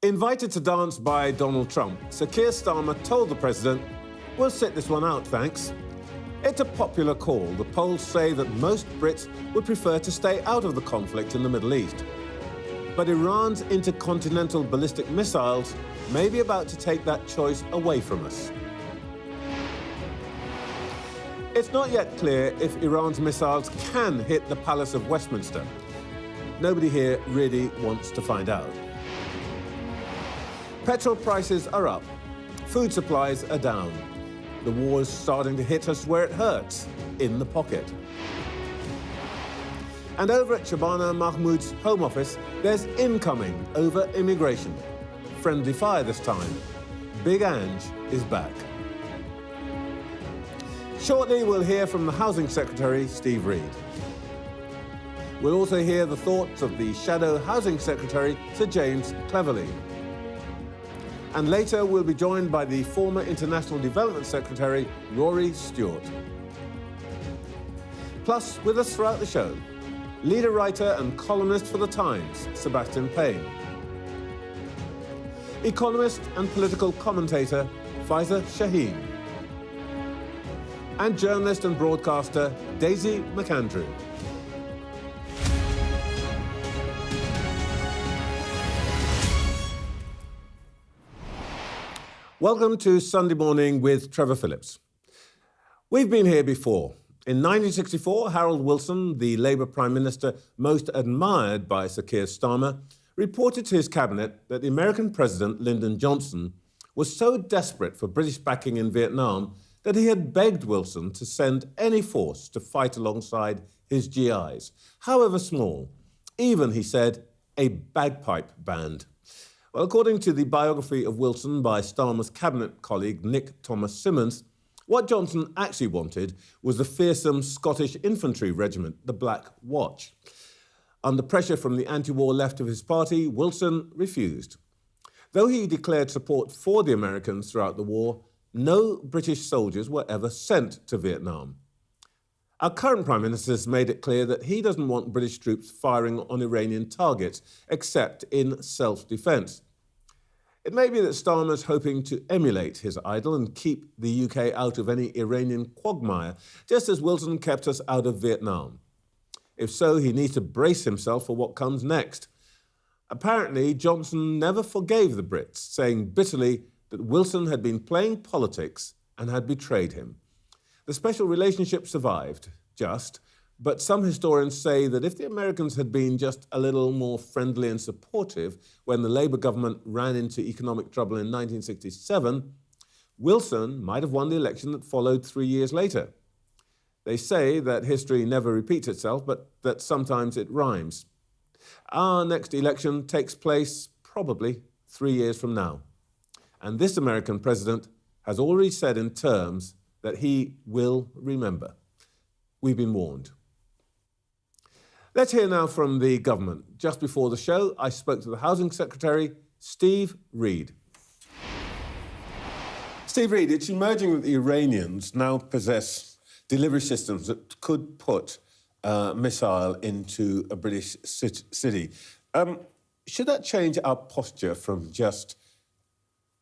Invited to dance by Donald Trump, Sir Keir Starmer told the president, "We'll sit this one out, thanks." It's a popular call. The polls say that most Brits would prefer to stay out of the conflict in the Middle East. But Iran's intercontinental ballistic missiles may be about to take that choice away from us. It's not yet clear if Iran's missiles can hit the Palace of Westminster. Nobody here really wants to find out. Petrol prices are up. Food supplies are down. The war is starting to hit us where it hurts, in the pocket. And over at Shabana Mahmood's Home Office, there's incoming over immigration. Friendly fire this time. Big Ange is back. Shortly, we'll hear from the Housing Secretary, Steve Reed. We'll also hear the thoughts of the Shadow Housing Secretary, Sir James Cleverly. And later, we'll be joined by the former International Development Secretary, Rory Stewart. Plus, with us throughout the show, leader writer and columnist for The Times, Sebastian Payne. Economist and political commentator, Faiza Shaheen. And journalist and broadcaster, Daisy McAndrew. Welcome to Sunday Morning with Trevor Phillips. We've been here before. In 1964, Harold Wilson, the Labour Prime Minister most admired by Sir Keir Starmer, reported to his cabinet that the American President, Lyndon Johnson, was so desperate for British backing in Vietnam that he had begged Wilson to send any force to fight alongside his GIs, however small, even, he said, a bagpipe band. Well, according to the biography of Wilson by Starmer's cabinet colleague Nick Thomas Symonds, what Johnson actually wanted was the fearsome Scottish infantry regiment, the Black Watch. Under pressure from the anti-war left of his party, Wilson refused. Though he declared support for the Americans throughout the war, no British soldiers were ever sent to Vietnam. Our current Prime Minister has made it clear that he doesn't want British troops firing on Iranian targets, except in self-defence. It may be that Starmer's hoping to emulate his idol and keep the UK out of any Iranian quagmire, just as Wilson kept us out of Vietnam. If so, he needs to brace himself for what comes next. Apparently, Johnson never forgave the Brits, saying bitterly that Wilson had been playing politics and had betrayed him. The special relationship survived, but some historians say that if the Americans had been just a little more friendly and supportive when the Labour government ran into economic trouble in 1967, Wilson might have won the election that followed 3 years later. They say that history never repeats itself, but that sometimes it rhymes. Our next election takes place probably 3 years from now. And this American president has already said in terms that he will remember. We've been warned. Let's hear now from the government. Just before the show, I spoke to the Housing Secretary, Steve Reed. Steve Reed, it's emerging that the Iranians now possess delivery systems that could put a missile into a British city. Should that change our posture from just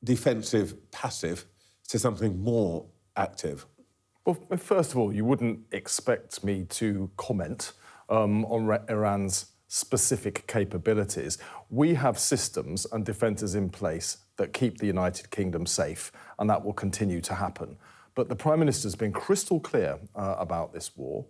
defensive, passive, to something more active? Well, first of all, you wouldn't expect me to comment on Iran's specific capabilities. We have systems and defences in place that keep the United Kingdom safe, and that will continue to happen. But the Prime Minister's been crystal clear about this war.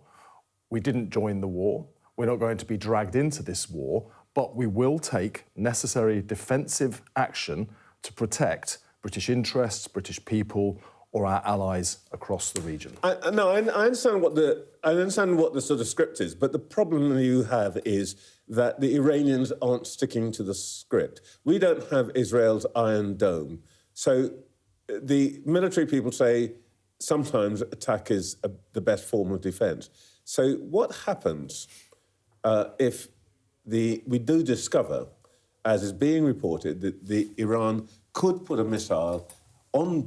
We didn't join the war. We're not going to be dragged into this war, but we will take necessary defensive action to protect British interests, British people, or our allies across the region. I understand what the sort of script is, but the problem you have is that the Iranians aren't sticking to the script. We don't have Israel's Iron Dome. So the military people say sometimes attack is the best form of defence. So what happens if we do discover, as is being reported, that Iran could put a missile on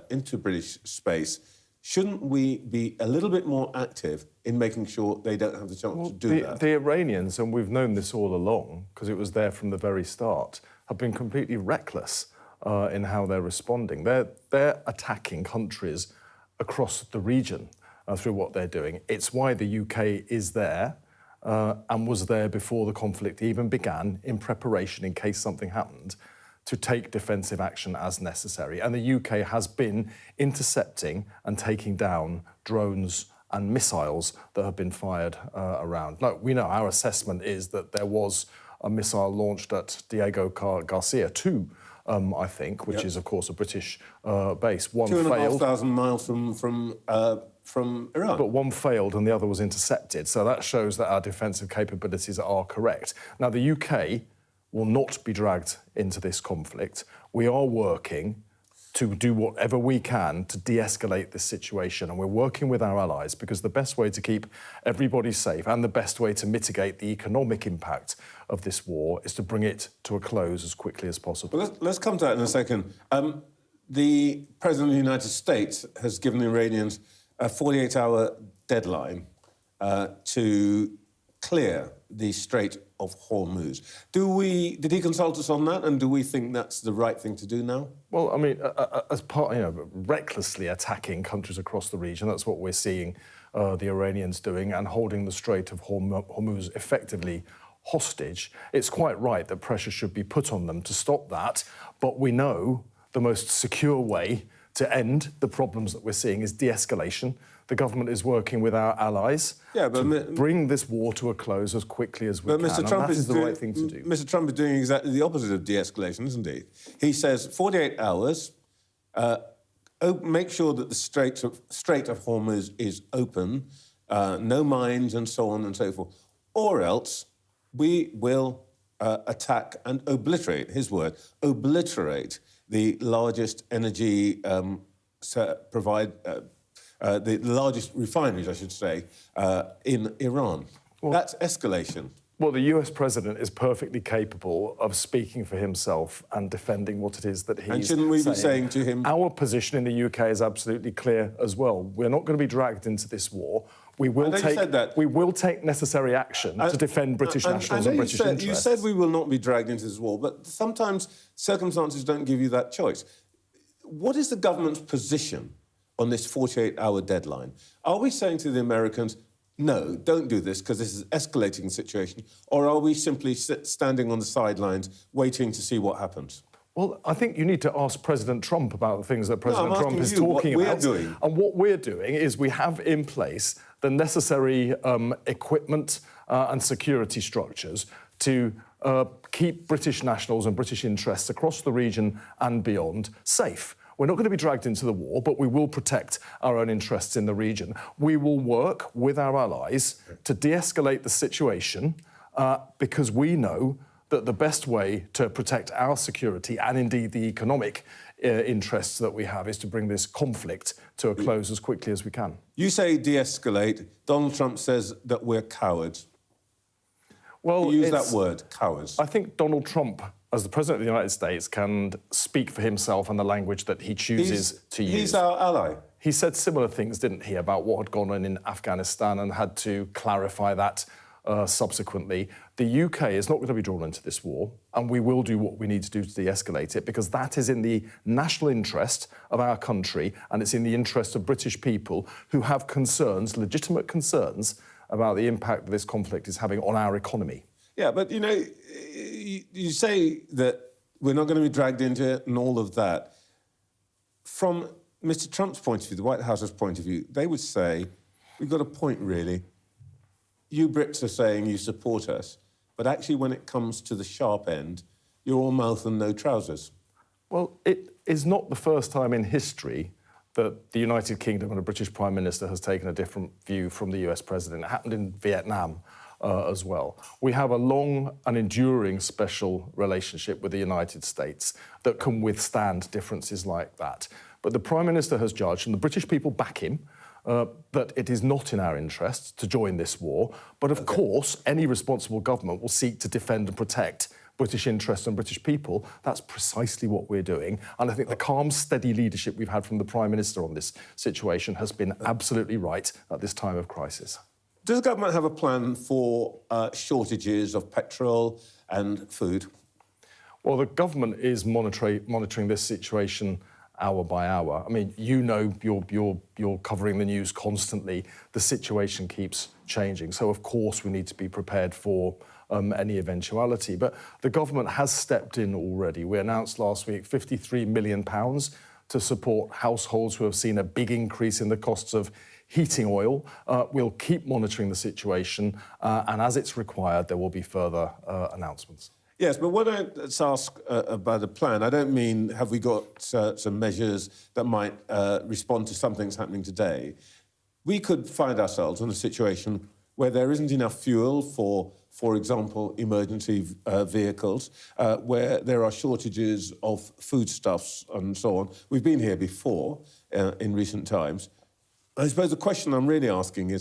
into British space shouldn't we be a little bit more active in making sure they don't have the chance to do that? The Iranians, and we've known this all along, because it was there from the very start, have been completely reckless in how they're responding. They're attacking countries across the region through what they're doing. It's why the UK is there and was there before the conflict even began, in preparation in case something happened, to take defensive action as necessary. And the UK has been intercepting and taking down drones and missiles that have been fired around. Now, we know our assessment is that there was a missile launched at Diego Garcia 2, I think, which is, of course, a British base. One 2,500 miles from Iran. But one failed and the other was intercepted. So that shows that our defensive capabilities are correct. Now, the UK will not be dragged into this conflict. We are working to do whatever we can to de-escalate this situation, and we're working with our allies, because the best way to keep everybody safe and the best way to mitigate the economic impact of this war is to bring it to a close as quickly as possible. Well, let's come to that in a second. The President of the United States has given the Iranians a 48-hour deadline to clear the Strait of Hormuz. Did he consult us on that, and do we think that's the right thing to do now? Well, I mean, as part, recklessly attacking countries across the region, that's what we're seeing the Iranians doing, and holding the Strait of Hormuz effectively hostage. It's quite right that pressure should be put on them to stop that, but we know the most secure way to end the problems that we're seeing is de-escalation. The government is working with our allies to bring this war to a close as quickly as we can. Mr. Trump is the right thing to do. Mr. Trump is doing exactly the opposite of de-escalation, isn't he? He says 48 hours, make sure that the Strait of Hormuz is open, no mines and so on and so forth, or else we will attack and obliterate, his word, obliterate the largest energy the largest refineries, I should say, in Iran. Well, that's escalation. Well, the US president is perfectly capable of speaking for himself and defending what it is that he's saying. And shouldn't we be saying to him... Our position in the UK is absolutely clear as well. We're not going to be dragged into this war. We will take necessary action to defend British nationals and British interests. You said we will not be dragged into this war, but sometimes circumstances don't give you that choice. What is the government's position on this 48-hour deadline? Are we saying to the Americans, no, don't do this because this is escalating the situation, or are we simply standing on the sidelines waiting to see what happens? Well, I think you need to ask President Trump about the things that President Trump is talking about. Doing. And what we're doing is we have in place the necessary equipment and security structures to keep British nationals and British interests across the region and beyond safe. We're not going to be dragged into the war, but we will protect our own interests in the region. We will work with our allies to de-escalate the situation because we know that the best way to protect our security and indeed the economic interests that we have is to bring this conflict to a close as quickly as we can. You say de-escalate. Donald Trump says that we're cowards. Well, use that word, cowards. I think Donald Trump, as the President of the United States, can speak for himself and the language that he chooses to use. He's our ally. He said similar things, didn't he, about what had gone on in Afghanistan and had to clarify that subsequently. The UK is not going to be drawn into this war, and we will do what we need to do to de-escalate it, because that is in the national interest of our country, and it's in the interest of British people who have concerns, legitimate concerns, about the impact that this conflict is having on our economy. Yeah, but, you know, you say that we're not going to be dragged into it and all of that. From Mr. Trump's point of view, the White House's point of view, they would say, we've got a point, really. You Brits are saying you support us, but actually when it comes to the sharp end, you're all mouth and no trousers. Well, it is not the first time in history that the United Kingdom and a British Prime Minister has taken a different view from the US President. It happened in Vietnam as well. We have a long and enduring special relationship with the United States that can withstand differences like that. But the Prime Minister has judged, and the British people back him, that it is not in our interest to join this war. But of course, any responsible government will seek to defend and protect British interests and British people, that's precisely what we're doing. And I think the calm, steady leadership we've had from the Prime Minister on this situation has been absolutely right at this time of crisis. Does the government have a plan for shortages of petrol and food? Well, the government is monitoring this situation hour by hour. I mean, you know, you're covering the news constantly. The situation keeps changing. So, of course, we need to be prepared for any eventuality. But the government has stepped in already. We announced last week £53 million to support households who have seen a big increase in the costs of heating oil. We'll keep monitoring the situation, and as it's required, there will be further announcements. Yes, but when I ask about a plan, I don't mean have we got some measures that might respond to something that's happening today. We could find ourselves in a situation where there isn't enough fuel for example, emergency vehicles, where there are shortages of foodstuffs and so on. We've been here before in recent times. I suppose the question I'm really asking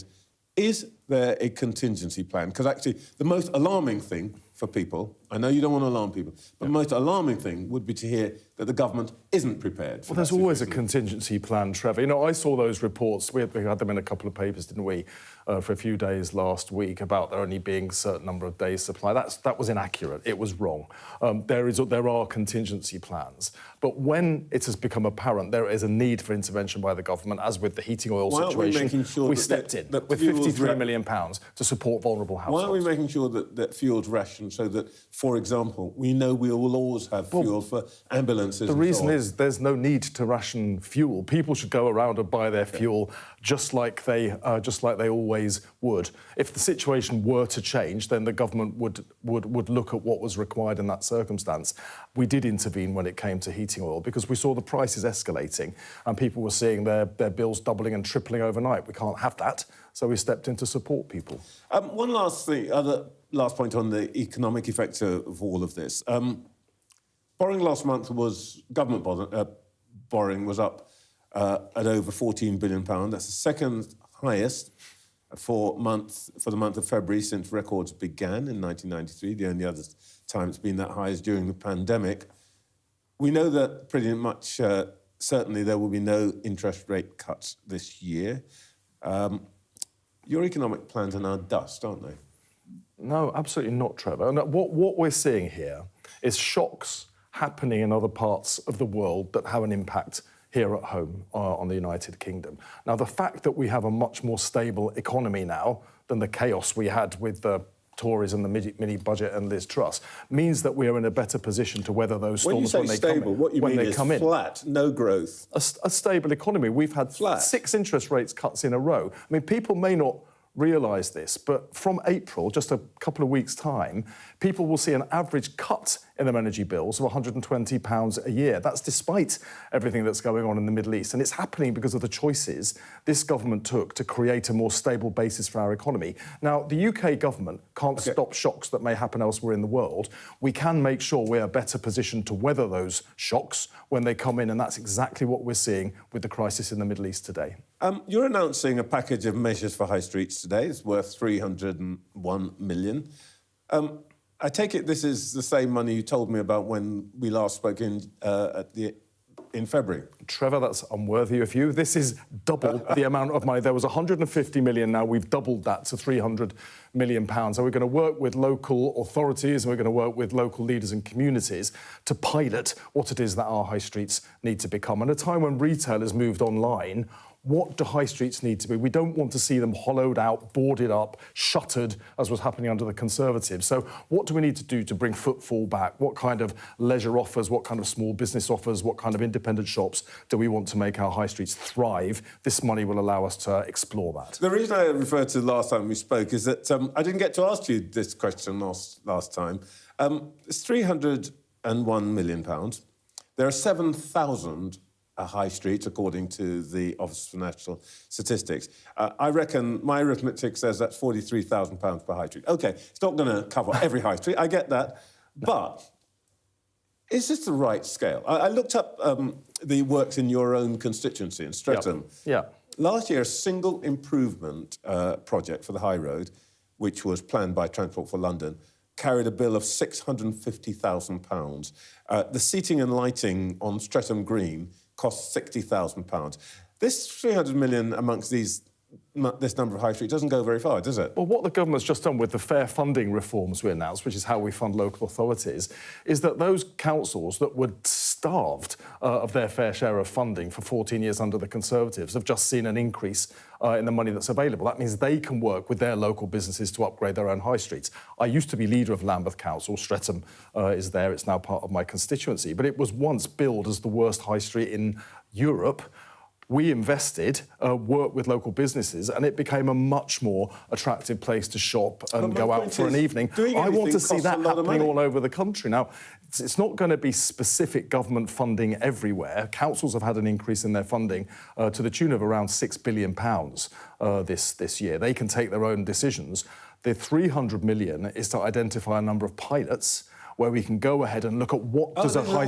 is there a contingency plan? Because actually, the most alarming thing for people, I know you don't want to alarm people, but the most alarming thing would be to hear that the government isn't prepared for Well, there's always a contingency plan, Trevor. You know, I saw those reports, we had them in a couple of papers, didn't we, for a few days last week, about there only being a certain number of days' supply. That was inaccurate. It was wrong. There are contingency plans. But when it has become apparent there is a need for intervention by the government, as with the heating oil situation, we stepped in with £53 million to support vulnerable households. Why are we making sure that fuel's rationed so that, for example, we know we will always have fuel for ambulances? The reason is there's no need to ration fuel. People should go around and buy their fuel just like they always would. If the situation were to change, then the government would look at what was required in that circumstance. We did intervene when it came to heating oil because we saw the prices escalating and people were seeing their bills doubling and tripling overnight. We can't have that, so we stepped in to support people. One last thing, last point on the economic effects of all of this. Borrowing last month government borrowing was up at over £14 billion. That's the second highest for the month of February since records began in 1993. The only other time it's been that high is during the pandemic. We know that pretty much certainly there will be no interest rate cuts this year. Your economic plans are now dust, aren't they? No, absolutely not, Trevor. And what we're seeing here is shocks happening in other parts of the world that have an impact here at home on the United Kingdom. Now, the fact that we have a much more stable economy now than the chaos we had with the Tories and the mini-budget and Liz Truss means that we are in a better position to weather those storms when they come in. When you say stable, what you mean is flat, no growth? A stable economy. We've had 6 interest rates cuts in a row. I mean, people may not realise this, but from April, just a couple of weeks' time, people will see an average cut in their energy bills of £120 a year. That's despite everything that's going on in the Middle East. And it's happening because of the choices this government took to create a more stable basis for our economy. Now, the UK government can't stop shocks that may happen elsewhere in the world. We can make sure we are better positioned to weather those shocks when they come in, and that's exactly what we're seeing with the crisis in the Middle East today. You're announcing a package of measures for high streets today. It's worth £301 million. I take it this is the same money you told me about when we last spoke in February. Trevor, that's unworthy of you. This is double the amount of money. There was 150 million, now we've doubled that to £300 million. So we're going to work with local authorities and we're going to work with local leaders and communities to pilot what it is that our high streets need to become. At a time when retail has moved online, what do high streets need to be? We don't want to see them hollowed out, boarded up, shuttered, as was happening under the Conservatives. So what do we need to do to bring footfall back? What kind of leisure offers, what kind of small business offers, what kind of independent shops do we want to make our high streets thrive? This money will allow us to explore that. The reason I referred to the last time we spoke is that I didn't get to ask you this question last time. It's £301 million. There are 7,000 high streets, according to the Office for National Statistics. I reckon my arithmetic says that's £43,000 per high street. OK, it's not going to cover every high street, I get that. But is this the right scale? I looked up the works in your own constituency in Streatham. Yeah. Last year, a single improvement project for the High Road, which was planned by Transport for London, carried a bill of £650,000. The seating and lighting on Streatham Green cost £60,000. This 300 million amongst this number of high street doesn't go very far, does it? Well, what the government's just done with the fair funding reforms we announced, which is how we fund local authorities, is that those councils that were starved of their fair share of funding for 14 years under the Conservatives have just seen an increase in the money that's available. That means they can work with their local businesses to upgrade their own high streets. I used to be leader of Lambeth Council. Streatham is there. It's now part of my constituency. But it was once billed as the worst high street in Europe. We invested, worked with local businesses, and it became a much more attractive place to shop and go out for an evening. I want to see that happening all over the country. Now, it's not going to be specific government funding everywhere. Councils have had an increase in their funding to the tune of around £6 billion this year. They can take their own decisions. The 300 million is to identify a number of pilots where we can go ahead and look at what does a high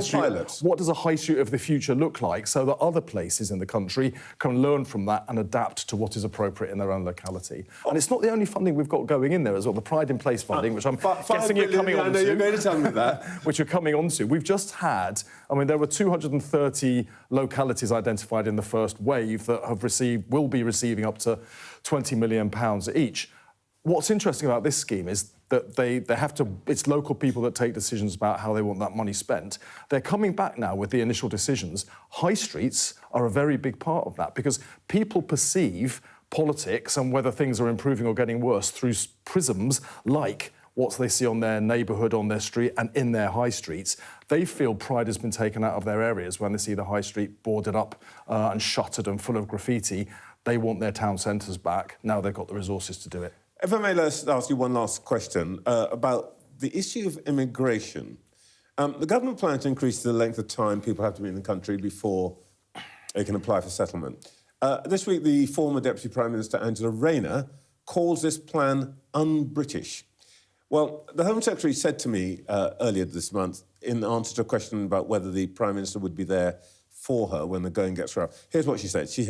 street of the future look like, so that other places in the country can learn from that and adapt to what is appropriate in their own locality. And it's not the only funding we've got going in there as well. The Pride in Place funding, which I'm guessing you're coming on to. I know you're going to tell me that. Which you're coming on to. We've just had, there were 230 localities identified in the first wave that will be receiving up to £20 million each. What's interesting about this scheme is that it's local people that take decisions about how they want that money spent. They're coming back now with the initial decisions. High streets are a very big part of that because people perceive politics and whether things are improving or getting worse through prisms like what they see on their neighbourhood, on their street and in their high streets. They feel pride has been taken out of their areas when they see the high street boarded up and shuttered and full of graffiti. They want their town centres back. Now they've got the resources to do it. If I may ask you one last question about the issue of immigration. The government plans to increase the length of time people have to be in the country before they can apply for settlement. This week, the former Deputy Prime Minister, Angela Rayner, calls this plan un-British. Well, the Home Secretary said to me earlier this month, in answer to a question about whether the Prime Minister would be there for her when the going gets rough. Here's what she said. She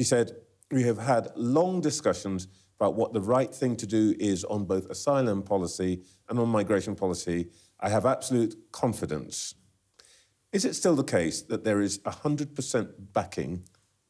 said, "We have had long discussions about what the right thing to do is on both asylum policy and on migration policy. I have absolute confidence." Is it still the case that there is 100% backing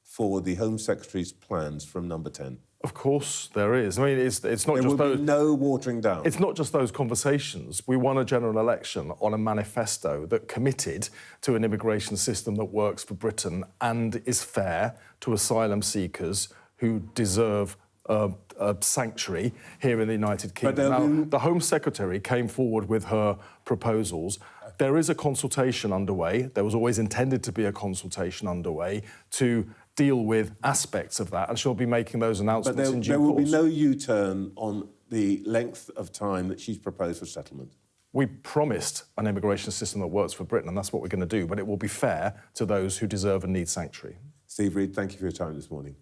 for the Home Secretary's plans from Number 10? Of course there is. It's not just those... There will be no watering down. It's not just those conversations. We won a general election on a manifesto that committed to an immigration system that works for Britain and is fair to asylum seekers who deserve a sanctuary here in the United Kingdom. Now, the Home Secretary came forward with her proposals. There is a consultation underway. There was always intended to be a consultation underway to deal with aspects of that, and she'll be making those announcements in due course. There will be no U-turn on the length of time that she's proposed for settlement? We promised an immigration system that works for Britain, and that's what we're going to do, but it will be fair to those who deserve and need sanctuary. Steve Reed, thank you for your time this morning.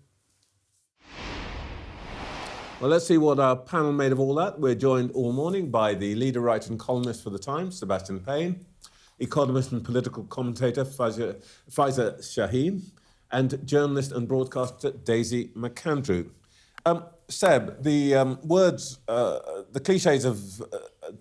Well, let's see what our panel made of all that. We're joined all morning by the leader writer and columnist for The Times, Sebastian Payne, economist and political commentator Faiza Shaheen, and journalist and broadcaster Daisy McAndrew. Seb, the words, the cliches of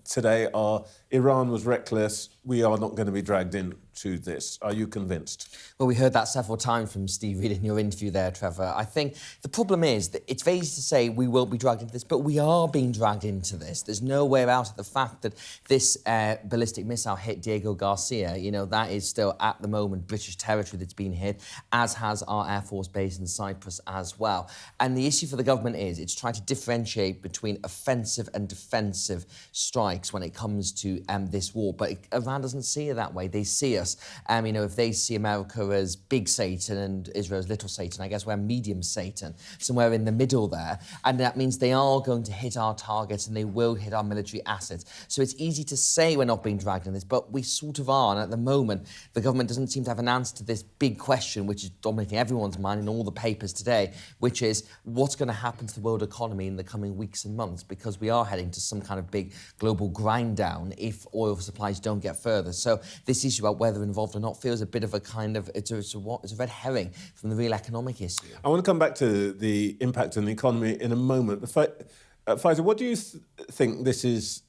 today are Iran was reckless, we are not going to be dragged into this. Are you convinced? Well, we heard that several times from Steve Reed in your interview there, Trevor. I think the problem is that it's very easy to say we won't be dragged into this, but we are being dragged into this. There's no way out of the fact that this ballistic missile hit Diego Garcia. You know, that is still, at the moment, British territory that's been hit, as has our Air Force base in Cyprus as well. And the issue for the government is it's trying to differentiate between offensive and defensive strikes when it comes to this war. But Iran doesn't see it that way. They see us, you know, if they see America as big Satan and Israel as little Satan, I guess we're medium Satan, somewhere in the middle there. And that means they are going to hit our targets and they will hit our military assets. So it's easy to say we're not being dragged in this, but we sort of are. And at the moment, the government doesn't seem to have an answer to this big question, which is dominating everyone's mind in all the papers today, which is what's going to happen to the world economy in the coming weeks and months, because we are heading to some kind of big global grind down if oil supplies don't get further. So this issue about whether involved or not feels a bit of a kind of, it's a red herring from the real economic issue. I want to come back to the impact on the economy in a moment. Faiza, what do you think this is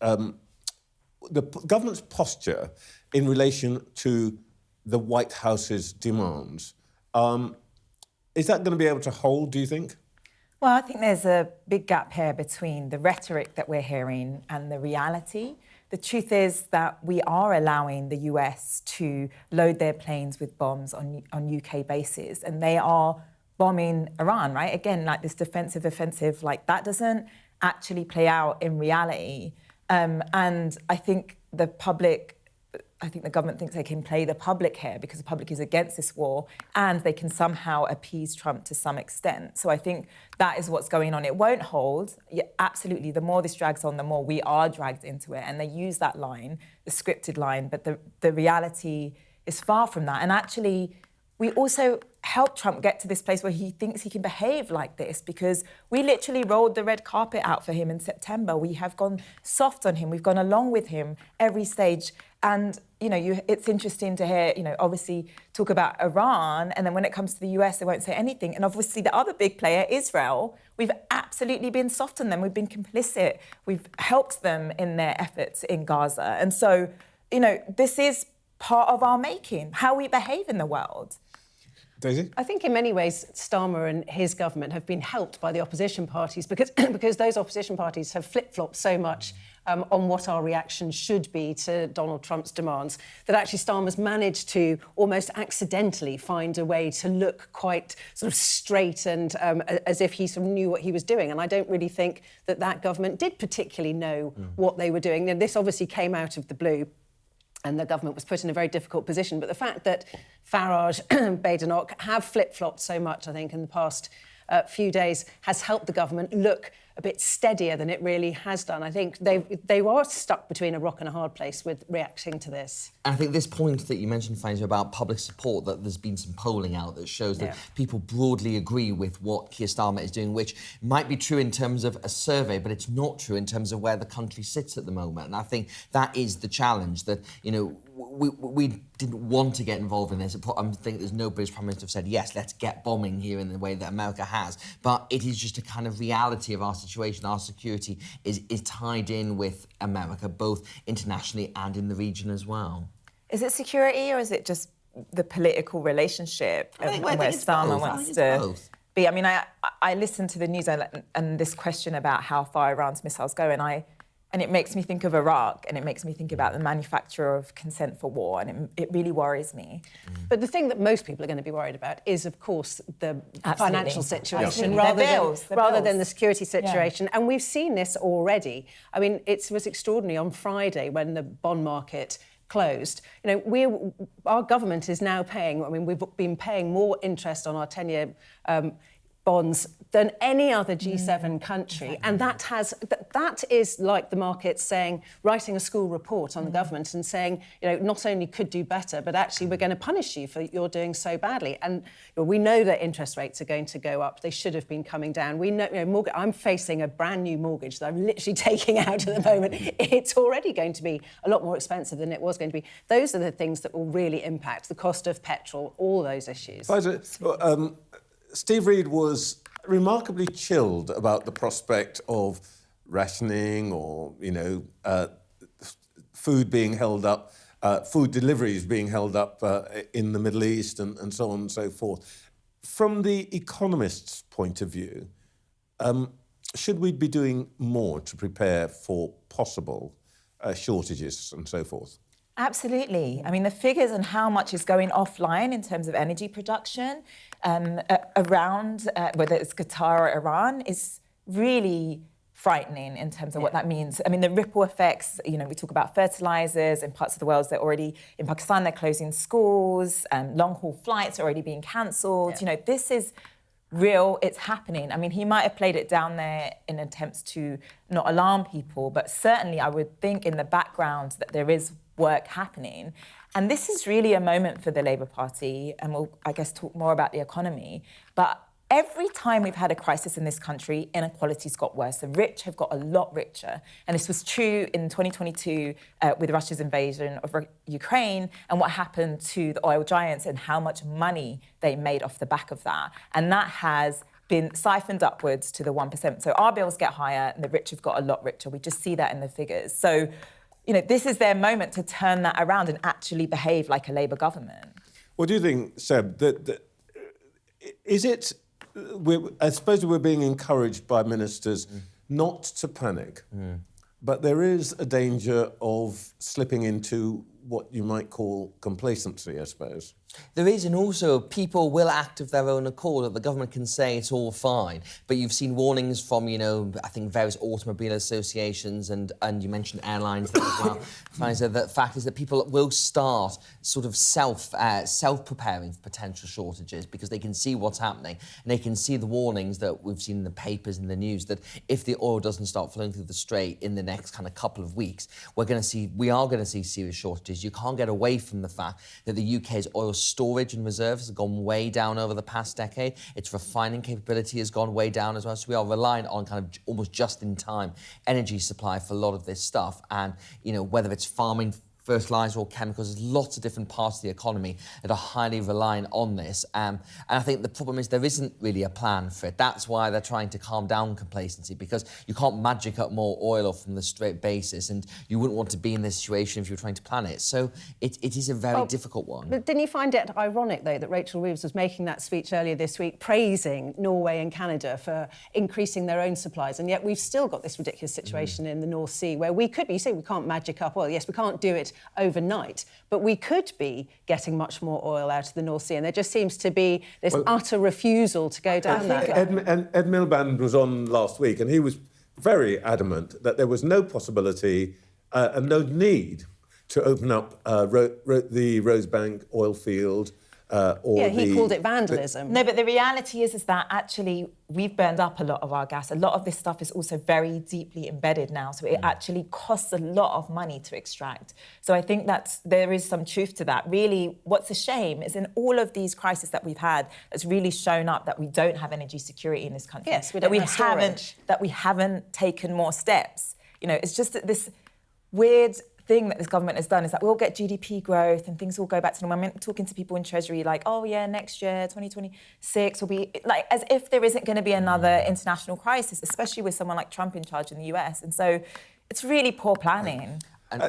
the government's posture in relation to the White House's demands. Is that going to be able to hold, do you think? Well, I think there's a big gap here between the rhetoric that we're hearing and the reality. The truth is that we are allowing the US to load their planes with bombs on UK bases, and they are bombing Iran, right? Again, like this defensive offensive, like that doesn't actually play out in reality. And I think the government thinks they can play the public here because the public is against this war and they can somehow appease Trump to some extent. So I think that is what's going on. It won't hold. Yeah, absolutely. The more this drags on, the more we are dragged into it. And they use that line, the scripted line, but the reality is far from that. And actually, we also helped Trump get to this place where he thinks he can behave like this because we literally rolled the red carpet out for him in September. We have gone soft on him. We've gone along with him every stage. And, it's interesting to hear, obviously talk about Iran. And then when it comes to the US, they won't say anything. And obviously the other big player, Israel, we've absolutely been soft on them. We've been complicit. We've helped them in their efforts in Gaza. And so, this is part of our making, how we behave in the world. Daisy? I think in many ways Starmer and his government have been helped by the opposition parties because those opposition parties have flip-flopped so much on what our reaction should be to Donald Trump's demands that actually Starmer's managed to almost accidentally find a way to look quite sort of straight and as if he sort of knew what he was doing. And I don't really think that government did particularly know what they were doing. And this obviously came out of the blue. And the government was put in a very difficult position. But the fact that Farage and Badenoch have flip-flopped so much, I think, in the past few days has helped the government look a bit steadier than it really has done. I think they were stuck between a rock and a hard place with reacting to this. And I think this point that you mentioned, Faiza, about public support, that there's been some polling out that shows that people broadly agree with what Keir Starmer is doing, which might be true in terms of a survey, but it's not true in terms of where the country sits at the moment. And I think that is the challenge, that, we didn't want to get involved in this. I think there's no British Prime Minister who said, yes, let's get bombing here in the way that America has. But it is just a kind of reality of our situation. Our security is tied in with America, both internationally and in the region as well. Is it security or is it just the political relationship and where Starmer wants to be? I mean, I listened to the news and this question about how far Iran's missiles go, and it makes me think of Iraq, and it makes me think about the manufacture of consent for war, and it really worries me. But the thing that most people are going to be worried about is, of course, the financial situation rather than the security situation. Yeah. And we've seen this already. I mean, it was extraordinary on Friday when the bond market closed. Our government is now paying, we've been paying more interest on our 10-year bonds than any other G7 country. And that is like the market saying, writing a school report on the government and saying, not only could do better, but actually we're going to punish you for you're doing so badly. And we know that interest rates are going to go up. They should have been coming down. We know, I'm facing a brand new mortgage that I'm literally taking out at the moment. It's already going to be a lot more expensive than it was going to be. Those are the things that will really impact the cost of petrol, all those issues. Steve Reid was remarkably chilled about the prospect of rationing or, food being held up, food deliveries being held up in the Middle East and so on and so forth. From the economist's point of view, should we be doing more to prepare for possible shortages and so forth? Absolutely. I mean, the figures on how much is going offline in terms of energy production around, whether it's Qatar or Iran, is really frightening in terms of what that means. I mean, the ripple effects, we talk about fertilizers in parts of the world that already, in Pakistan, they're closing schools, long-haul flights are already being cancelled. Yeah. This is real, it's happening. I mean, he might have played it down there in attempts to not alarm people, but certainly I would think in the background that there is work happening. And this is really a moment for the Labour Party, and we'll, I guess, talk more about the economy. But every time we've had a crisis in this country, inequality's got worse. The rich have got a lot richer. And this was true in 2022 with Russia's invasion of Ukraine and what happened to the oil giants and how much money they made off the back of that. And that has been siphoned upwards to the 1%. So our bills get higher and the rich have got a lot richer. We just see that in the figures. So this is their moment to turn that around and actually behave like a Labour government. What do you think, Seb? Is it? I suppose we're being encouraged by ministers not to panic, but there is a danger of slipping into what you might call complacency, I suppose. There is, and also people will act of their own accord. The government can say it's all fine, but you've seen warnings from, I think various automobile associations and you mentioned airlines there as well. So the fact is that people will start sort of self-preparing for potential shortages because they can see what's happening and they can see the warnings that we've seen in the papers and the news that if the oil doesn't start flowing through the Strait in the next kind of couple of weeks, we are going to see serious shortages. You can't get away from the fact that the UK's oil storage and reserves have gone way down over the past decade. Its refining capability has gone way down as well. So we are reliant on kind of almost just-in-time energy supply for a lot of this stuff. And, whether it's farming, fertiliser or chemicals, there's lots of different parts of the economy that are highly reliant on this. And I think the problem is there isn't really a plan for it. That's why they're trying to calm down complacency, because you can't magic up more oil from the straight basis, and you wouldn't want to be in this situation if you were trying to plan it. So it is a very difficult one. But didn't you find it ironic, though, that Rachel Reeves was making that speech earlier this week praising Norway and Canada for increasing their own supplies, and yet we've still got this ridiculous situation in the North Sea where we could be, you say we can't magic up oil. Yes, we can't do it overnight, but we could be getting much more oil out of the North Sea, and there just seems to be this utter refusal to go down that. Ed Miliband was on last week, and he was very adamant that there was no possibility and no need to open up the Rosebank oil field. He called it vandalism. No, but the reality is that actually we've burned up a lot of our gas. A lot of this stuff is also very deeply embedded now, so it actually costs a lot of money to extract. So I think there is some truth to that. Really, what's a shame is in all of these crises that we've had, it's really shown up that we don't have energy security in this country. Yes, we don't have storage. That we haven't taken more steps. It's just that this weird thing that this government has done is that we'll get GDP growth and things will go back to normal. I'm talking to people in Treasury like, oh yeah, next year, 2026 will be like, as if there isn't going to be another international crisis, especially with someone like Trump in charge in the US. And so it's really poor planning.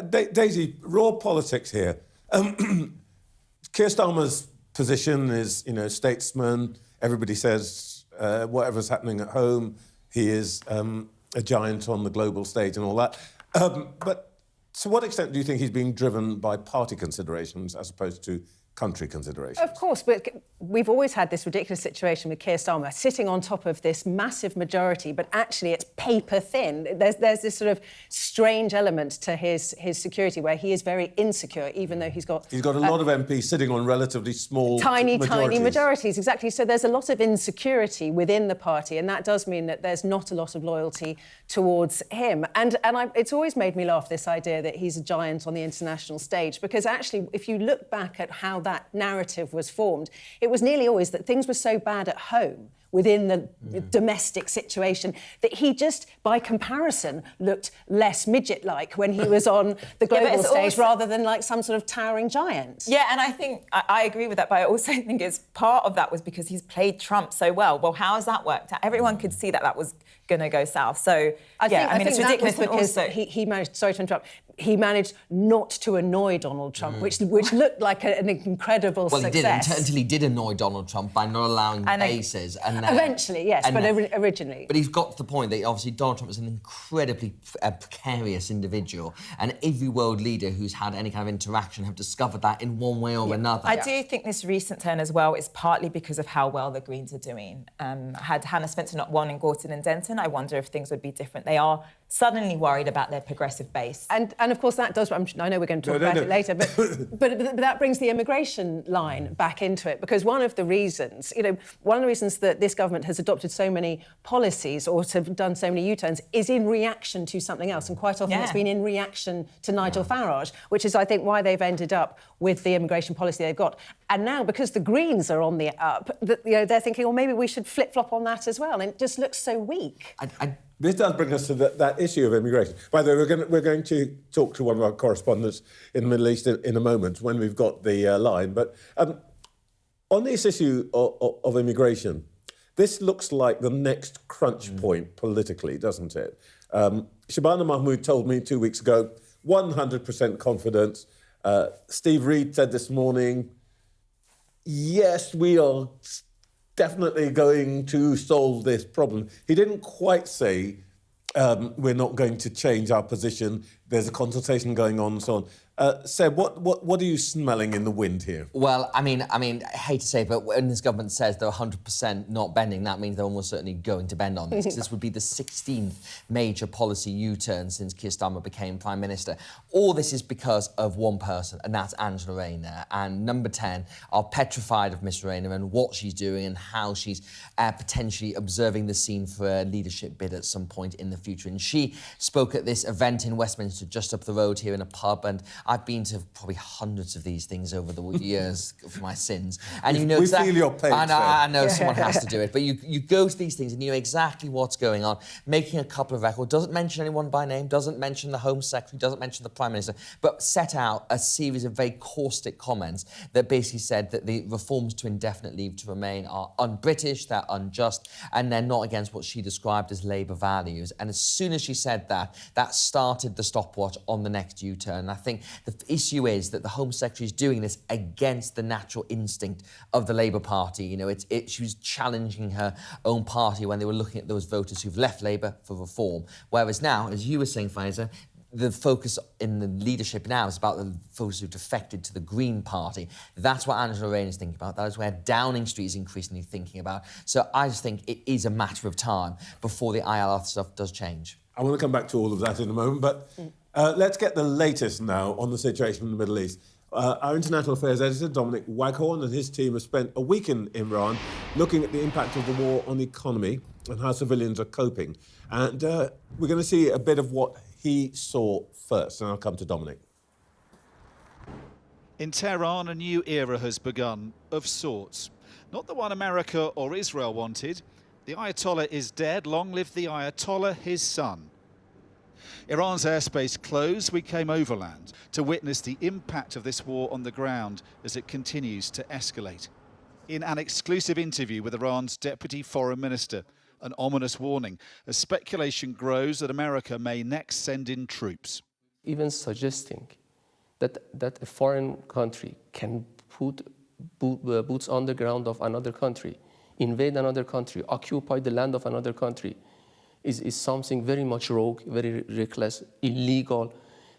Daisy, raw politics here. Keir Starmer's position is, statesman. Everybody says whatever's happening at home, he is a giant on the global stage and all that. But to what extent do you think he's being driven by party considerations as opposed to country considerations? Of course, but we've always had this ridiculous situation with Keir Starmer sitting on top of this massive majority, but actually it's paper thin. There's this sort of strange element to his security where he is very insecure, even though he's got... He's got a lot of MPs sitting on relatively small tiny majorities, exactly. So there's a lot of insecurity within the party, and that does mean that there's not a lot of loyalty towards him. And it's always made me laugh, this idea that he's a giant on the international stage, because actually, if you look back at how that narrative was formed, it was nearly always that things were so bad at home within the domestic situation that he just, by comparison, looked less midget-like when he was on the global stage rather than like some sort of towering giant. Yeah, and I think I agree with that, but I also think it's part of that was because he's played Trump so well. Well, how has that worked out? Everyone could see that was going to go south. So, I think it's ridiculous because he managed, sorry to interrupt, he managed not to annoy Donald Trump, which looked like an incredible success. Well, he didn't, until he did annoy Donald Trump by not allowing bases. Eventually, yes, but originally. But he's got to the point that obviously Donald Trump is an incredibly precarious individual, and every world leader who's had any kind of interaction have discovered that in one way or another. I do think this recent turn as well is partly because of how well the Greens are doing. Had Hannah Spencer not won in Gorton and Denton, I wonder if things would be different. They are suddenly worried about their progressive base. And of course that does, I know we're going to talk about it later, but that brings the immigration line back into it, because one of the reasons that this government has adopted so many policies or have done so many U-turns is in reaction to something else, and quite often it's been in reaction to Nigel Farage, which is, I think, why they've ended up with the immigration policy they've got. And now, because the Greens are on the up, they're thinking, well, maybe we should flip-flop on that as well, and it just looks so weak. This does bring us to that issue of immigration. By the way, we're going to talk to one of our correspondents in the Middle East in a moment when we've got the line. But on this issue of immigration, this looks like the next crunch point politically, doesn't it? Shabana Mahmood told me 2 weeks ago, 100% confidence. Steve Reed said this morning, yes, we are definitely going to solve this problem. He didn't quite say we're not going to change our position. There's a consultation going on and so on. Seb, what are you smelling in the wind here? Well, I mean, I hate to say it, but when this government says they're 100% not bending, that means they're almost certainly going to bend on this, because this would be the 16th major policy U-turn since Keir Starmer became Prime Minister. All this is because of one person, and that's Angela Rayner. And Number 10 are petrified of Miss Rayner and what she's doing and how she's potentially observing the scene for a leadership bid at some point in the future. And she spoke at this event in Westminster, just up the road here in a pub, and I've been to probably hundreds of these things over the years for my sins. And you know exactly... We feel your pain, I know someone has to do it. But you go to these things and you know exactly what's going on, making a couple of records, doesn't mention anyone by name, doesn't mention the Home Secretary, doesn't mention the Prime Minister, but set out a series of very caustic comments that basically said that the reforms to indefinite leave to remain are un-British, they're unjust, and they're not against what she described as Labour values. And as soon as she said that, that started the stopwatch on the next U-turn. And I think the issue is that the Home Secretary is doing this against the natural instinct of the Labour Party. You know, she was challenging her own party when they were looking at those voters who've left Labour for reform. Whereas now, as you were saying, Faiza, the focus in the leadership now is about the voters who've defected to the Green Party. That's what Angela Rayner is thinking about. That is where Downing Street is increasingly thinking about. So I just think it is a matter of time before the ILR stuff does change. I want to come back to all of that in a moment, but let's get the latest now on the situation in the Middle East. Our international affairs editor, Dominic Waghorn, and his team have spent a week in Iran looking at the impact of the war on the economy and how civilians are coping. And we're going to see a bit of what he saw first, and I'll come to Dominic. In Tehran, a new era has begun, of sorts. Not the one America or Israel wanted. The Ayatollah is dead. Long live the Ayatollah, his son. Iran's airspace closed. We came overland to witness the impact of this war on the ground as it continues to escalate. In an exclusive interview with Iran's Deputy Foreign Minister, an ominous warning as speculation grows that America may next send in troops. Even suggesting that a foreign country can put boots on the ground of another country, invade another country, occupy the land of another country, is something very much rogue, very reckless, illegal,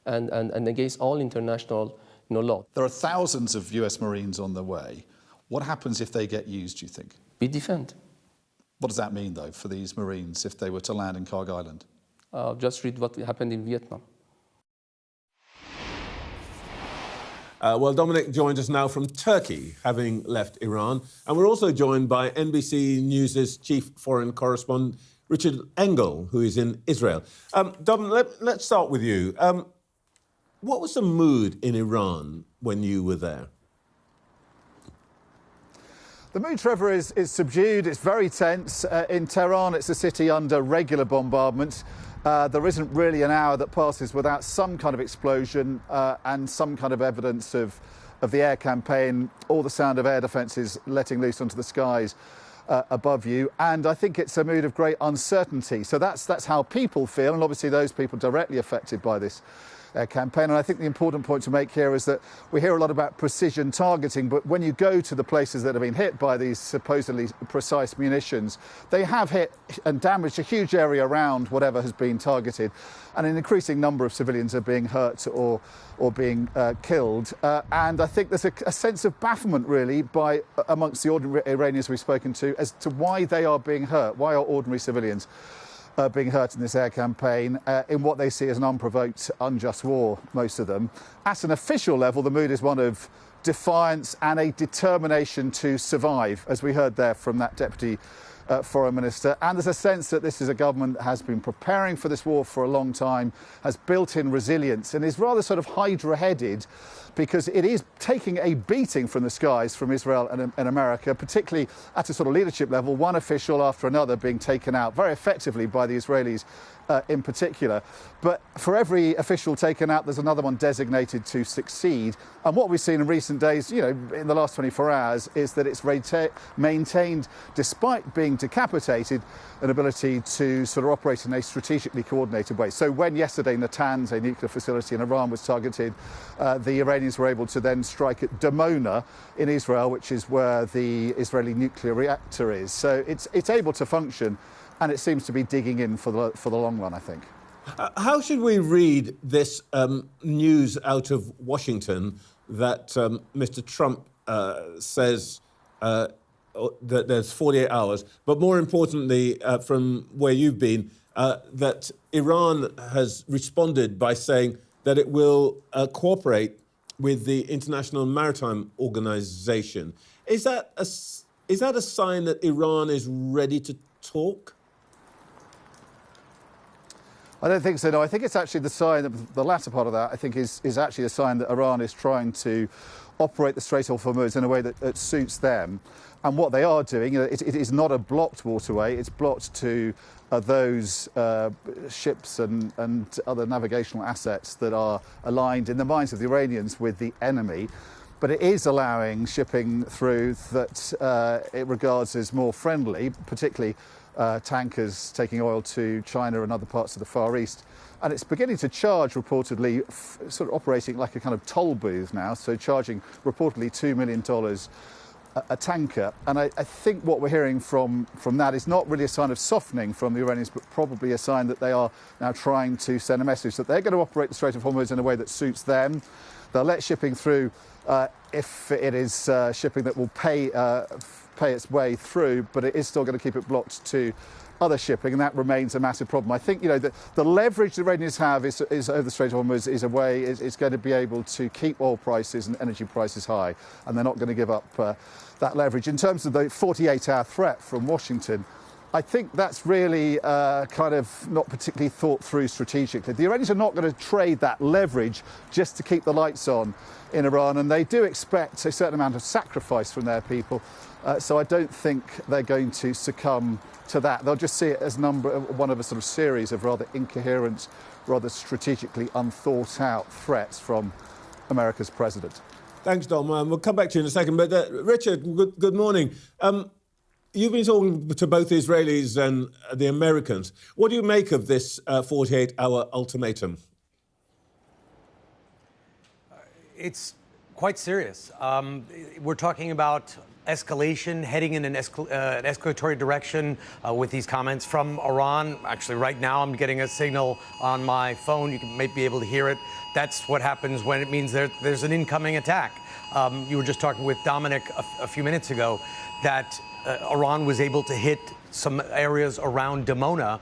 and against all international law. There are thousands of US Marines on the way. What happens if they get used, do you think? We defend. What does that mean, though, for these Marines if they were to land in Kharg Island? Just read what happened in Vietnam. Well, Dominic joins us now from Turkey, having left Iran. And we're also joined by NBC News' chief foreign correspondent, Richard Engel, who is in Israel. Dom, let's start with you. What was the mood in Iran when you were there? The mood, Trevor, is subdued. It's very tense. In Tehran, it's a city under regular bombardment. There isn't really an hour that passes without some kind of explosion and some kind of evidence of the air campaign, or the sound of air defences letting loose onto the skies above you. And I think it's a mood of great uncertainty. So that's how people feel, and obviously those people directly affected by this campaign. And I think the important point to make here is that we hear a lot about precision targeting, but when you go to the places that have been hit by these supposedly precise munitions, they have hit and damaged a huge area around whatever has been targeted, and an increasing number of civilians are being hurt or being killed. And I think there's a sense of bafflement, really, amongst the ordinary Iranians we've spoken to as to why they are being hurt. Why are ordinary civilians being hurt in this air campaign in what they see as an unprovoked, unjust war, most of them. At an official level, the mood is one of defiance and a determination to survive, as we heard there from that Deputy Foreign Minister. And there's a sense that this is a government that has been preparing for this war for a long time, has built in resilience, and is rather sort of hydra-headed, because it is taking a beating from the skies from Israel and America, particularly at a sort of leadership level, one official after another being taken out very effectively by the Israelis in particular. But for every official taken out, there's another one designated to succeed. And what we've seen in recent days, you know, in the last 24 hours, is that it's maintained, despite being decapitated, an ability to sort of operate in a strategically coordinated way. So when yesterday Natanz, a nuclear facility in Iran, was targeted, the Iranians were able to then strike at Dimona in Israel, which is where the Israeli nuclear reactor is. So it's able to function, and it seems to be digging in for the long run, I think. How should we read this news out of Washington that Mr. Trump says that there's 48 hours, but more importantly, from where you've been, that Iran has responded by saying that it will cooperate with the International Maritime Organization. Is that a sign that Iran is ready to talk? I don't think so, no. I think it's actually the sign, that the latter part of that, I think, is actually a sign that Iran is trying to operate the Strait of Hormuz in a way that suits them. And what they are doing, you know, it is not a blocked waterway, it's blocked to those ships and other navigational assets that are aligned in the minds of the Iranians with the enemy. But it is allowing shipping through that it regards as more friendly, particularly tankers taking oil to China and other parts of the Far East. And it's beginning to charge, reportedly, sort of operating like a kind of toll booth now, so charging reportedly $2 million a tanker. And I think what we're hearing from that is not really a sign of softening from the Iranians, but probably a sign that they are now trying to send a message that they're going to operate the Strait of Hormuz in a way that suits them. They'll let shipping through if it is shipping that will pay its way through, but it is still going to keep it blocked to other shipping, and that remains a massive problem. I think, you know, the leverage the Iranians have is over the Strait of Hormuz is a way is going to be able to keep oil prices and energy prices high, and they're not going to give up that leverage. In terms of the 48-hour threat from Washington, I think that's really kind of not particularly thought through strategically. The Iranians are not going to trade that leverage just to keep the lights on in Iran, and they do expect a certain amount of sacrifice from their people. So I don't think they're going to succumb to that. They'll just see it as one of a sort of series of rather incoherent, rather strategically unthought out threats from America's president. Thanks, Dom. We'll come back to you in a second. But Richard, good morning. You've been talking to both the Israelis and the Americans. What do you make of this 48-hour ultimatum? It's quite serious. We're talking about escalation, heading in an escalatory direction with these comments from Iran. Actually, right now, I'm getting a signal on my phone. You may be able to hear it. That's what happens when it means there's an incoming attack. You were just talking with Dominic a few minutes ago that Iran was able to hit some areas around Dimona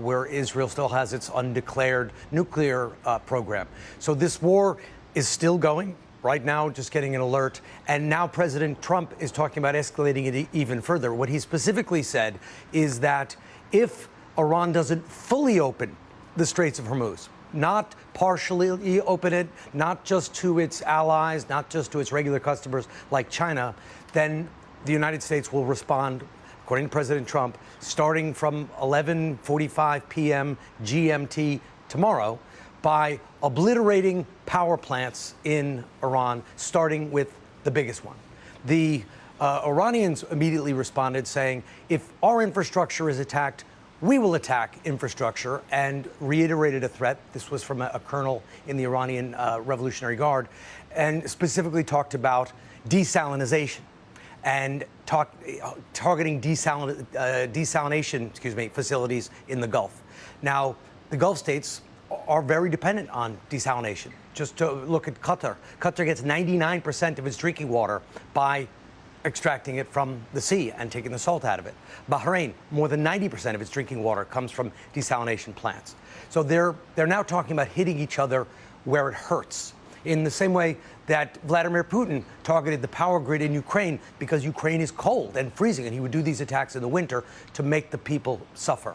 where Israel still has its undeclared nuclear program. So this war is still going. Right now, just getting an alert. And now President Trump is talking about escalating it even further. What he specifically said is that if Iran doesn't fully open the Straits of Hormuz, not partially open it, not just to its allies, not just to its regular customers like China, then the United States will respond, according to President Trump, starting from 11:45 p.m. GMT tomorrow, by obliterating power plants in Iran, starting with the biggest one. The Iranians immediately responded saying, if our infrastructure is attacked, we will attack infrastructure, and reiterated a threat. This was from a colonel in the Iranian Revolutionary Guard, and specifically talked about desalinization and targeting desalination facilities in the Gulf. Now, the Gulf states are very dependent on desalination. Just to look at Qatar. Qatar gets 99% of its drinking water by extracting it from the sea and taking the salt out of it. Bahrain, more than 90% of its drinking water comes from desalination plants. So they're now talking about hitting each other where it hurts. In the same way that Vladimir Putin targeted the power grid in Ukraine because Ukraine is cold and freezing, and he would do these attacks in the winter to make the people suffer.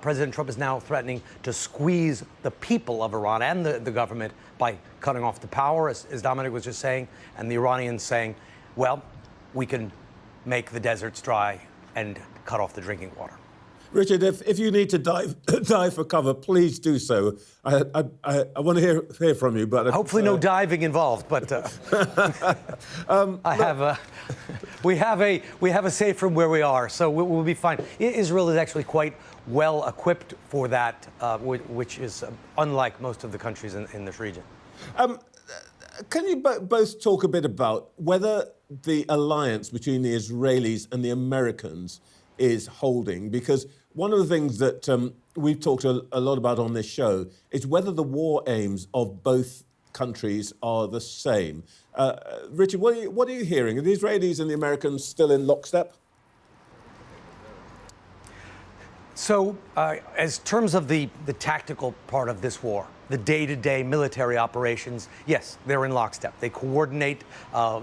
President Trump is now threatening to squeeze the people of Iran and the government by cutting off the power, as Dominic was just saying, and the Iranians saying, well, we can make the deserts dry and cut off the drinking water. Richard, if you need to dive for cover, please do so. I want to hear from you, but hopefully no diving involved. But we have a safe room where we are, so we'll be fine. Israel is actually quite well equipped for that, which is unlike most of the countries in this region. Can you both talk a bit about whether the alliance between the Israelis and the Americans is holding? Because one of the things that we've talked a lot about on this show is whether the war aims of both countries are the same. Richard, what are you hearing? Are the Israelis and the Americans still in lockstep? So, as terms of the tactical part of this war, the day-to-day military operations, yes, they're in lockstep. They coordinate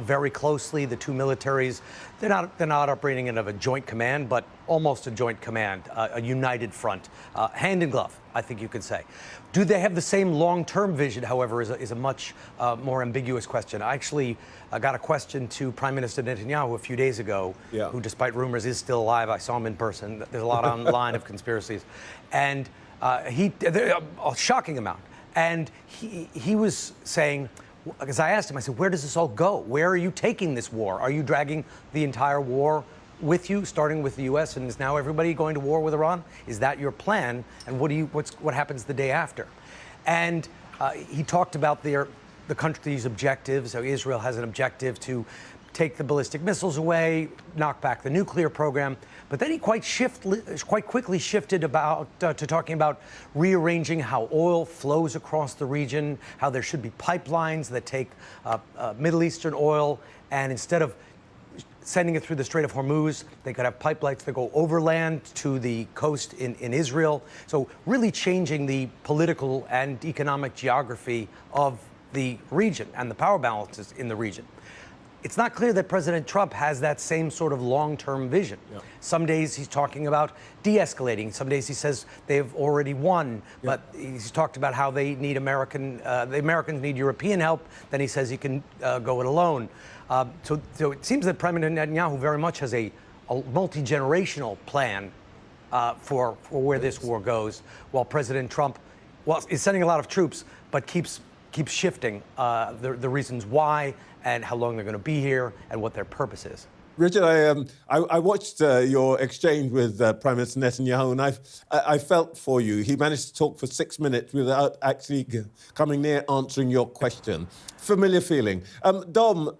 very closely. The two militaries, they're not operating in a joint command, but almost a joint command, a united front, hand in glove, I think you could say. Do they have the same long-term vision, however, is a much more ambiguous question. I actually got a question to Prime Minister Netanyahu a few days ago, who, despite rumors, is still alive. I saw him in person. There's a lot online of conspiracies. And a shocking amount. And he was saying, because I asked him, I said, where does this all go? Where are you taking this war? Are you dragging the entire war with you, starting with the U.S., and is now everybody going to war with Iran? Is that your plan? And what happens the day after? And he talked about the country's objectives. So Israel has an objective to take the ballistic missiles away, knock back the nuclear program. But then he quite quickly shifted to talking about rearranging how oil flows across the region, how there should be pipelines that take Middle Eastern oil, and instead of sending it through the Strait of Hormuz, they could have pipelines that go overland to the coast in Israel. So really changing the political and economic geography of the region and the power balances in the region. It's not clear that President Trump has that same sort of long-term vision. Some days he's talking about de-escalating. Some days he says they've already won. But he's talked about how they need the Americans need European help. Then he says he can go it alone. So it seems that Prime Minister Netanyahu very much has a multi-generational plan for where this war goes, while President Trump is sending a lot of troops, but keeps shifting the reasons why and how long they're going to be here and what their purpose is. Richard, I watched your exchange with Prime Minister Netanyahu, and I felt for you. He managed to talk for 6 minutes without actually coming near answering your question. Familiar feeling. Dom,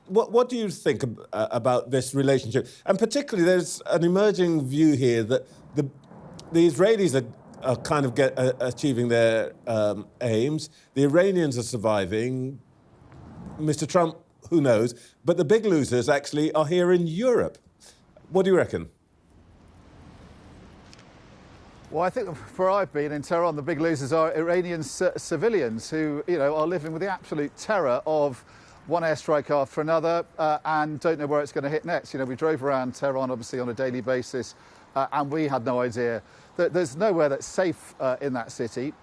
what do you think about this relationship? And particularly, there's an emerging view here that the Israelis are kind of achieving their aims. The Iranians are surviving. Mr. Trump, who knows? But the big losers actually are here in Europe. What do you reckon? Well, I think where I've been in Tehran, the big losers are Iranian civilians who, are living with the absolute terror of one airstrike after another and don't know where it's going to hit next. We drove around Tehran, obviously, on a daily basis, and we had no idea. There's nowhere that's safe in that city.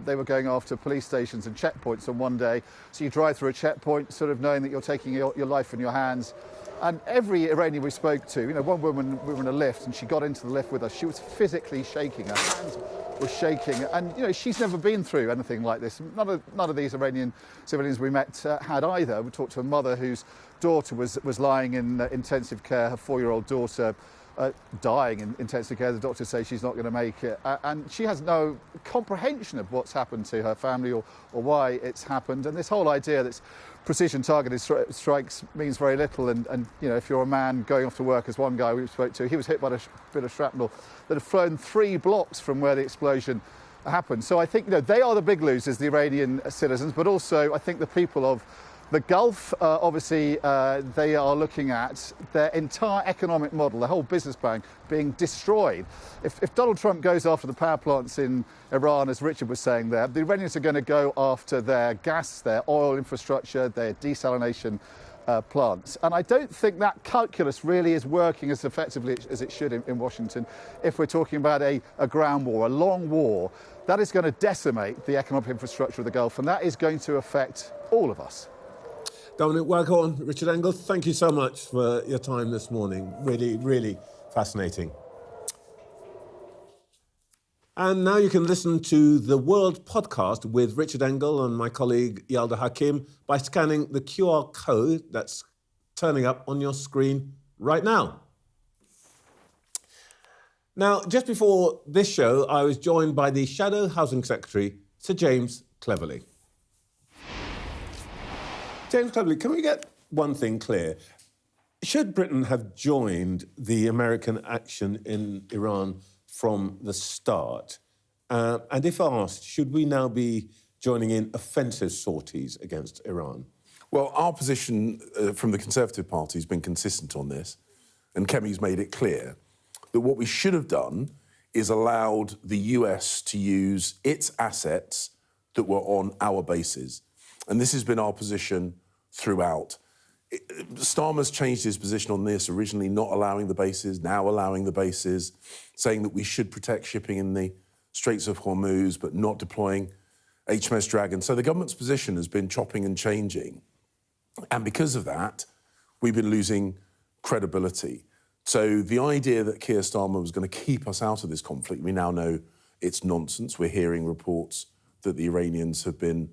They were going after police stations and checkpoints on one day. So you drive through a checkpoint, sort of knowing that you're taking your life in your hands. And every Iranian we spoke to, one woman, we were in a lift and she got into the lift with us. She was physically shaking. Her hands were shaking. And, she's never been through anything like this. None of these Iranian civilians we met had either. We talked to a mother whose daughter was lying in intensive care, her 4-year-old daughter, dying in intensive care. The doctors say she's not going to make it. And she has no comprehension of what's happened to her family or why it's happened. And this whole idea that precision targeted strikes means very little. And if you're a man going off to work, as one guy we spoke to, he was hit by a bit of shrapnel that had flown 3 blocks from where the explosion happened. So I think they are the big losers, the Iranian citizens, but also I think the people of the Gulf, obviously, they are looking at their entire economic model, the whole business plan being destroyed. If Donald Trump goes after the power plants in Iran, as Richard was saying there, the Iranians are going to go after their gas, their oil infrastructure, their desalination plants. And I don't think that calculus really is working as effectively as it should in Washington. If we're talking about a ground war, a long war, that is going to decimate the economic infrastructure of the Gulf, and that is going to affect all of us. Dominic Waghorn, Richard Engel, thank you so much for your time this morning. Really, really fascinating. And now you can listen to the World podcast with Richard Engel and my colleague Yalda Hakim by scanning the QR code that's turning up on your screen right now. Now, just before this show, I was joined by the Shadow Housing Secretary, Sir James Cleverly. James Cleverly, can we get one thing clear? Should Britain have joined the American action in Iran from the start? And if asked, should we now be joining in offensive sorties against Iran? Well, our position from the Conservative Party has been consistent on this, and Kemi's made it clear that what we should have done is allowed the US to use its assets that were on our bases. And this has been our position throughout. Starmer's changed his position on this, originally not allowing the bases, now allowing the bases, saying that we should protect shipping in the Straits of Hormuz, but not deploying HMS Dragon. So the government's position has been chopping and changing. And because of that, we've been losing credibility. So the idea that Keir Starmer was going to keep us out of this conflict, we now know it's nonsense. We're hearing reports that the Iranians have been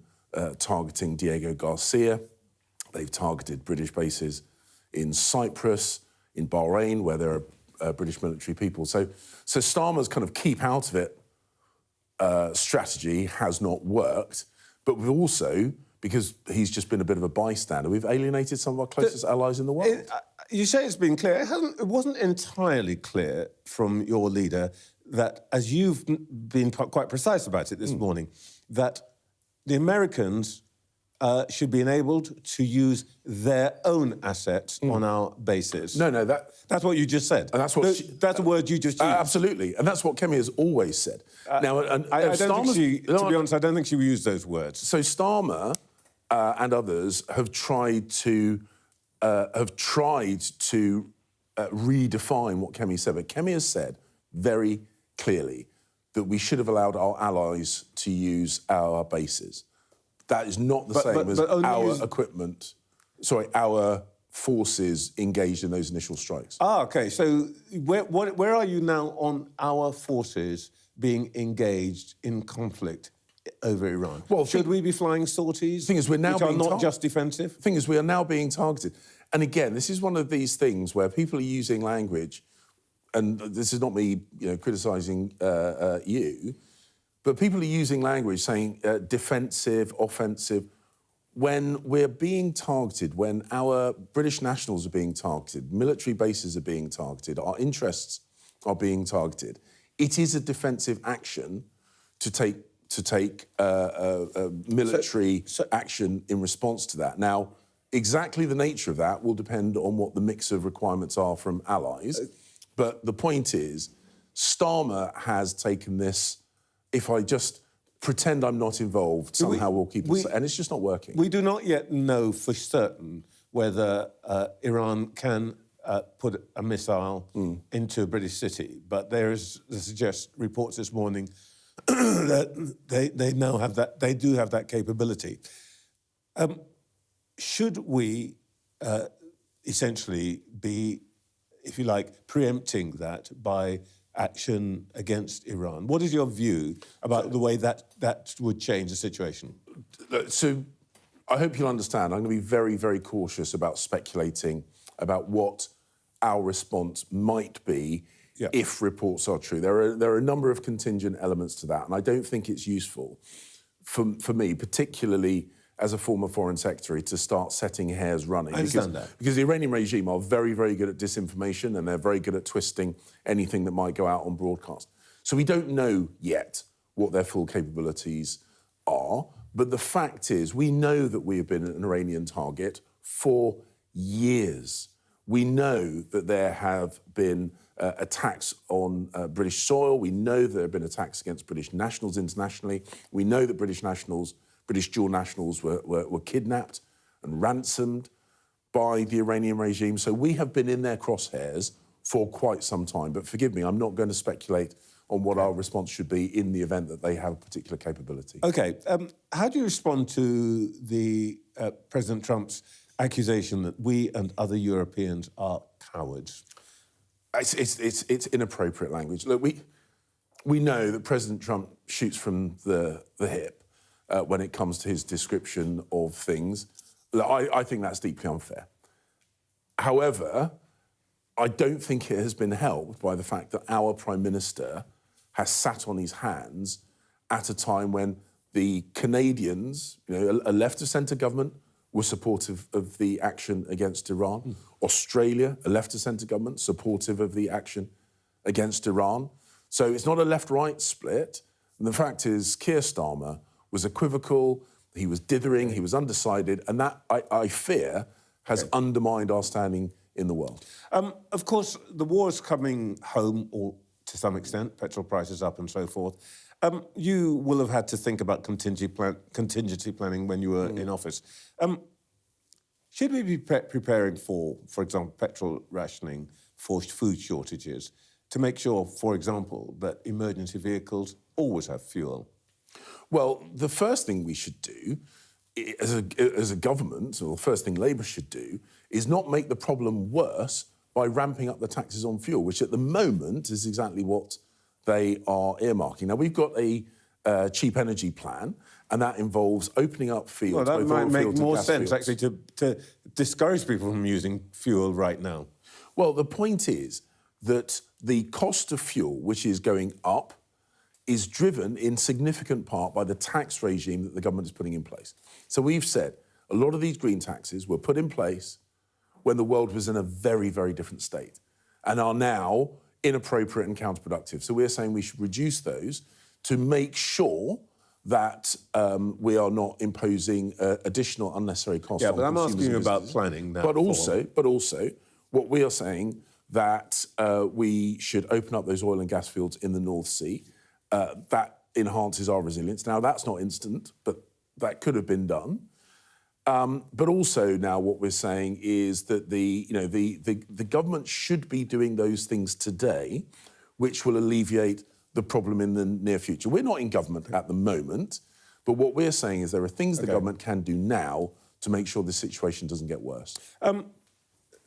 targeting Diego Garcia. They've targeted British bases in Cyprus, in Bahrain, where there are British military people. So Starmer's kind of keep out of it strategy has not worked. But we've also, because he's just been a bit of a bystander, we've alienated some of our closest allies in the world. You say it's been clear. It wasn't entirely clear from your leader that, as you've been quite precise about it this morning, that the Americans should be enabled to use their own assets on our bases. No, that's what you just said. And that's what that's a word you just used. Absolutely, and that's what Kemi has always said. Now, I don't think she, to be honest, I don't think she used those words. So Starmer and others have tried to redefine what Kemi said, but Kemi has said very clearly that we should have allowed our allies to use our bases. That is not the same as our equipment. Sorry, our forces engaged in those initial strikes. Ah, OK. So where are you now on our forces being engaged in conflict over Iran? Well, should we be flying sorties? Thing is, we're now being not just defensive. Thing is, we are now being targeted. And again, this is one of these things where people are using language, and this is not me, criticising you, but people are using language saying defensive, offensive. When we're being targeted, when our British nationals are being targeted, military bases are being targeted, our interests are being targeted, it is a defensive action to take military action in response to that. Now, exactly the nature of that will depend on what the mix of requirements are from allies. But the point is, Starmer has taken this, if I just pretend I'm not involved, somehow we'll keep it, and it's just not working. We do not yet know for certain whether Iran can put a missile into a British city, but there suggest reports this morning that they now have that, they do have that capability. Should we essentially be, if you like, preempting that by action against Iran? What is your view about the way that would change the situation? So I hope you'll understand, I'm going to be very, very cautious about speculating about what our response might be if reports are true. There are a number of contingent elements to that, and I don't think it's useful for me, particularly as a former foreign secretary, to start setting hairs running. I understand that. Because the Iranian regime are very, very good at disinformation, and they're very good at twisting anything that might go out on broadcast. So we don't know yet what their full capabilities are, but the fact is we know that we have been an Iranian target for years. We know that there have been attacks on British soil. We know there have been attacks against British nationals internationally. We know that British dual nationals were kidnapped and ransomed by the Iranian regime. So we have been in their crosshairs for quite some time. But forgive me, I'm not going to speculate on what our response should be in the event that they have a particular capability. OK. How do you respond to the President Trump's accusation that we and other Europeans are cowards? It's inappropriate language. Look, we know that President Trump shoots from the hip when it comes to his description of things. I think that's deeply unfair. However, I don't think it has been helped by the fact that our Prime Minister has sat on his hands at a time when the Canadians, a left-of-centre government, were supportive of the action against Iran. Australia, a left-of-centre government, supportive of the action against Iran. So it's not a left-right split. And the fact is, Keir Starmer was equivocal, he was dithering, he was undecided, and that, I fear, has undermined our standing in the world. Of course, the war is coming home, or to some extent, petrol prices up and so forth. You will have had to think about contingency planning when you were in office. Should we be preparing for example, petrol rationing, for food shortages, to make sure, for example, that emergency vehicles always have fuel? Well, the first thing we should do as a government, or the first thing Labour should do, is not make the problem worse by ramping up the taxes on fuel, which at the moment is exactly what they are earmarking. Now, we've got a cheap energy plan, and that involves opening up fields. Well, that might make more sense, fields. actually, to discourage people from using fuel right now. Well, the point is that the cost of fuel, which is going up, is driven in significant part by the tax regime that the government is putting in place. So we've said a lot of these green taxes were put in place when the world was in a very, very different state and are now inappropriate and counterproductive. So we're saying we should reduce those to make sure that we are not imposing additional unnecessary costs on consumers. Yeah, but I'm asking you about planning now. But also, what we are saying that we should open up those oil and gas fields in the North Sea. That enhances our resilience. Now, that's not instant, but that could have been done. But also now what we're saying is that the government should be doing those things today, which will alleviate the problem in the near future. We're not in government at the moment, but what we're saying is there are things the government can do now to make sure this situation doesn't get worse.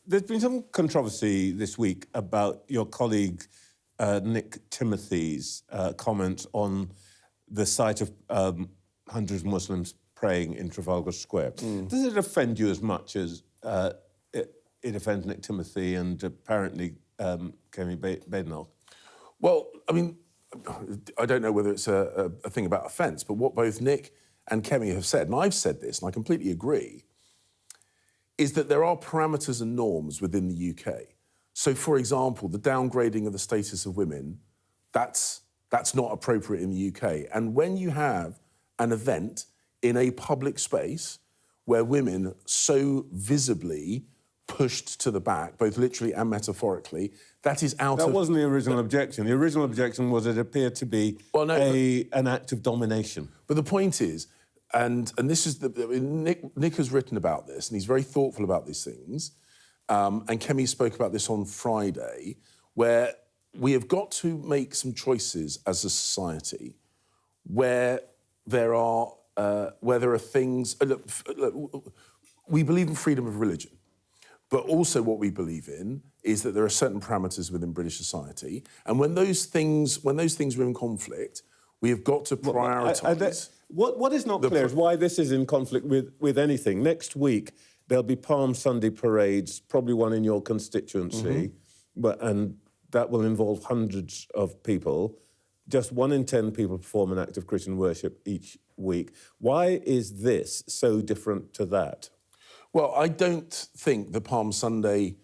There's been some controversy this week about your colleague Nick Timothy's comment on the sight of hundreds of Muslims praying in Trafalgar Square. Does it offend you as much as it offends Nick Timothy and apparently Kemi Badenoch? Well, I mean, I don't know whether it's a thing about offence, but what both Nick and Kemi have said, and I've said this, and I completely agree, is that there are parameters and norms within the UK. So, for example, the downgrading of the status of women, that's not appropriate in the UK. And when you have an event in a public space where women so visibly pushed to the back, both literally and metaphorically, that is out of... That wasn't the original objection. The original objection was it appeared to be an act of domination. But the point is, and this is Nick has written about this, and he's very thoughtful about these things, and Kemi spoke about this on Friday, where we have got to make some choices as a society where there are things... Look, we believe in freedom of religion, but also what we believe in is that there are certain parameters within British society, and when those things are in conflict, we have got to prioritise... What is not clear is why this is in conflict with anything. Next week, there'll be Palm Sunday parades, probably one in your constituency, and that will involve hundreds of people. Just 1 in 10 people perform an act of Christian worship each week. Why is this so different to that? Well, I don't think the Palm Sunday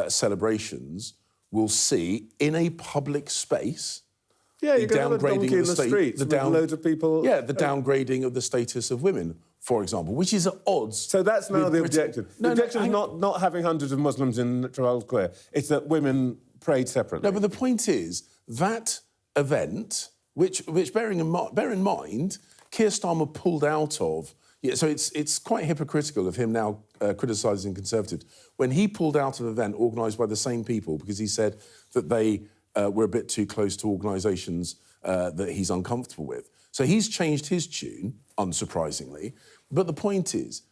celebrations will see, in a public space... Yeah, you're going to have a donkey in the streets with loads of people... Yeah, the downgrading of the status of women, for example, which is at odds... So that's now the objection. The objection is not having hundreds of Muslims in Trafalgar Square. It's that women prayed separately. No, but the point is, that event, which bear in mind, Keir Starmer pulled out of... Yeah, so it's quite hypocritical of him now criticising Conservatives. When he pulled out of an event organised by the same people because he said that they... were a bit too close to organisations that he's uncomfortable with. So he's changed his tune, unsurprisingly. But the point is,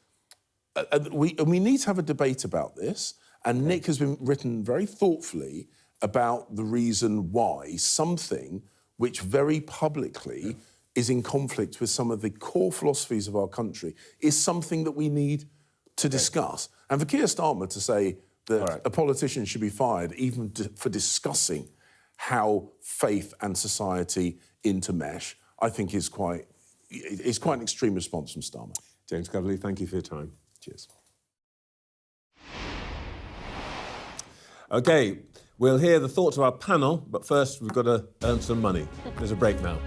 we need to have a debate about this, and Nick has been written very thoughtfully about the reason why something which very publicly is in conflict with some of the core philosophies of our country, is something that we need to discuss. And for Keir Starmer to say that a politician should be fired even for discussing how faith and society intermesh, I think is quite an extreme response from Starmer. James Cleverly, thank you for your time. Cheers. OK, we'll hear the thoughts of our panel, but first we've got to earn some money. There's a break now.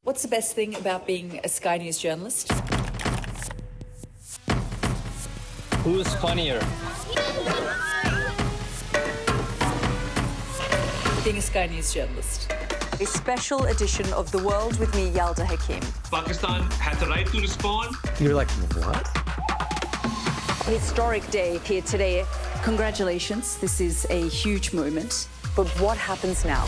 What's the best thing about being a Sky News journalist? Who's funnier? Being a Sky News journalist. A special edition of The World with me, Yalda Hakim. Pakistan has the right to respond. You're like, what? A historic day here today. Congratulations, this is a huge moment. But what happens now?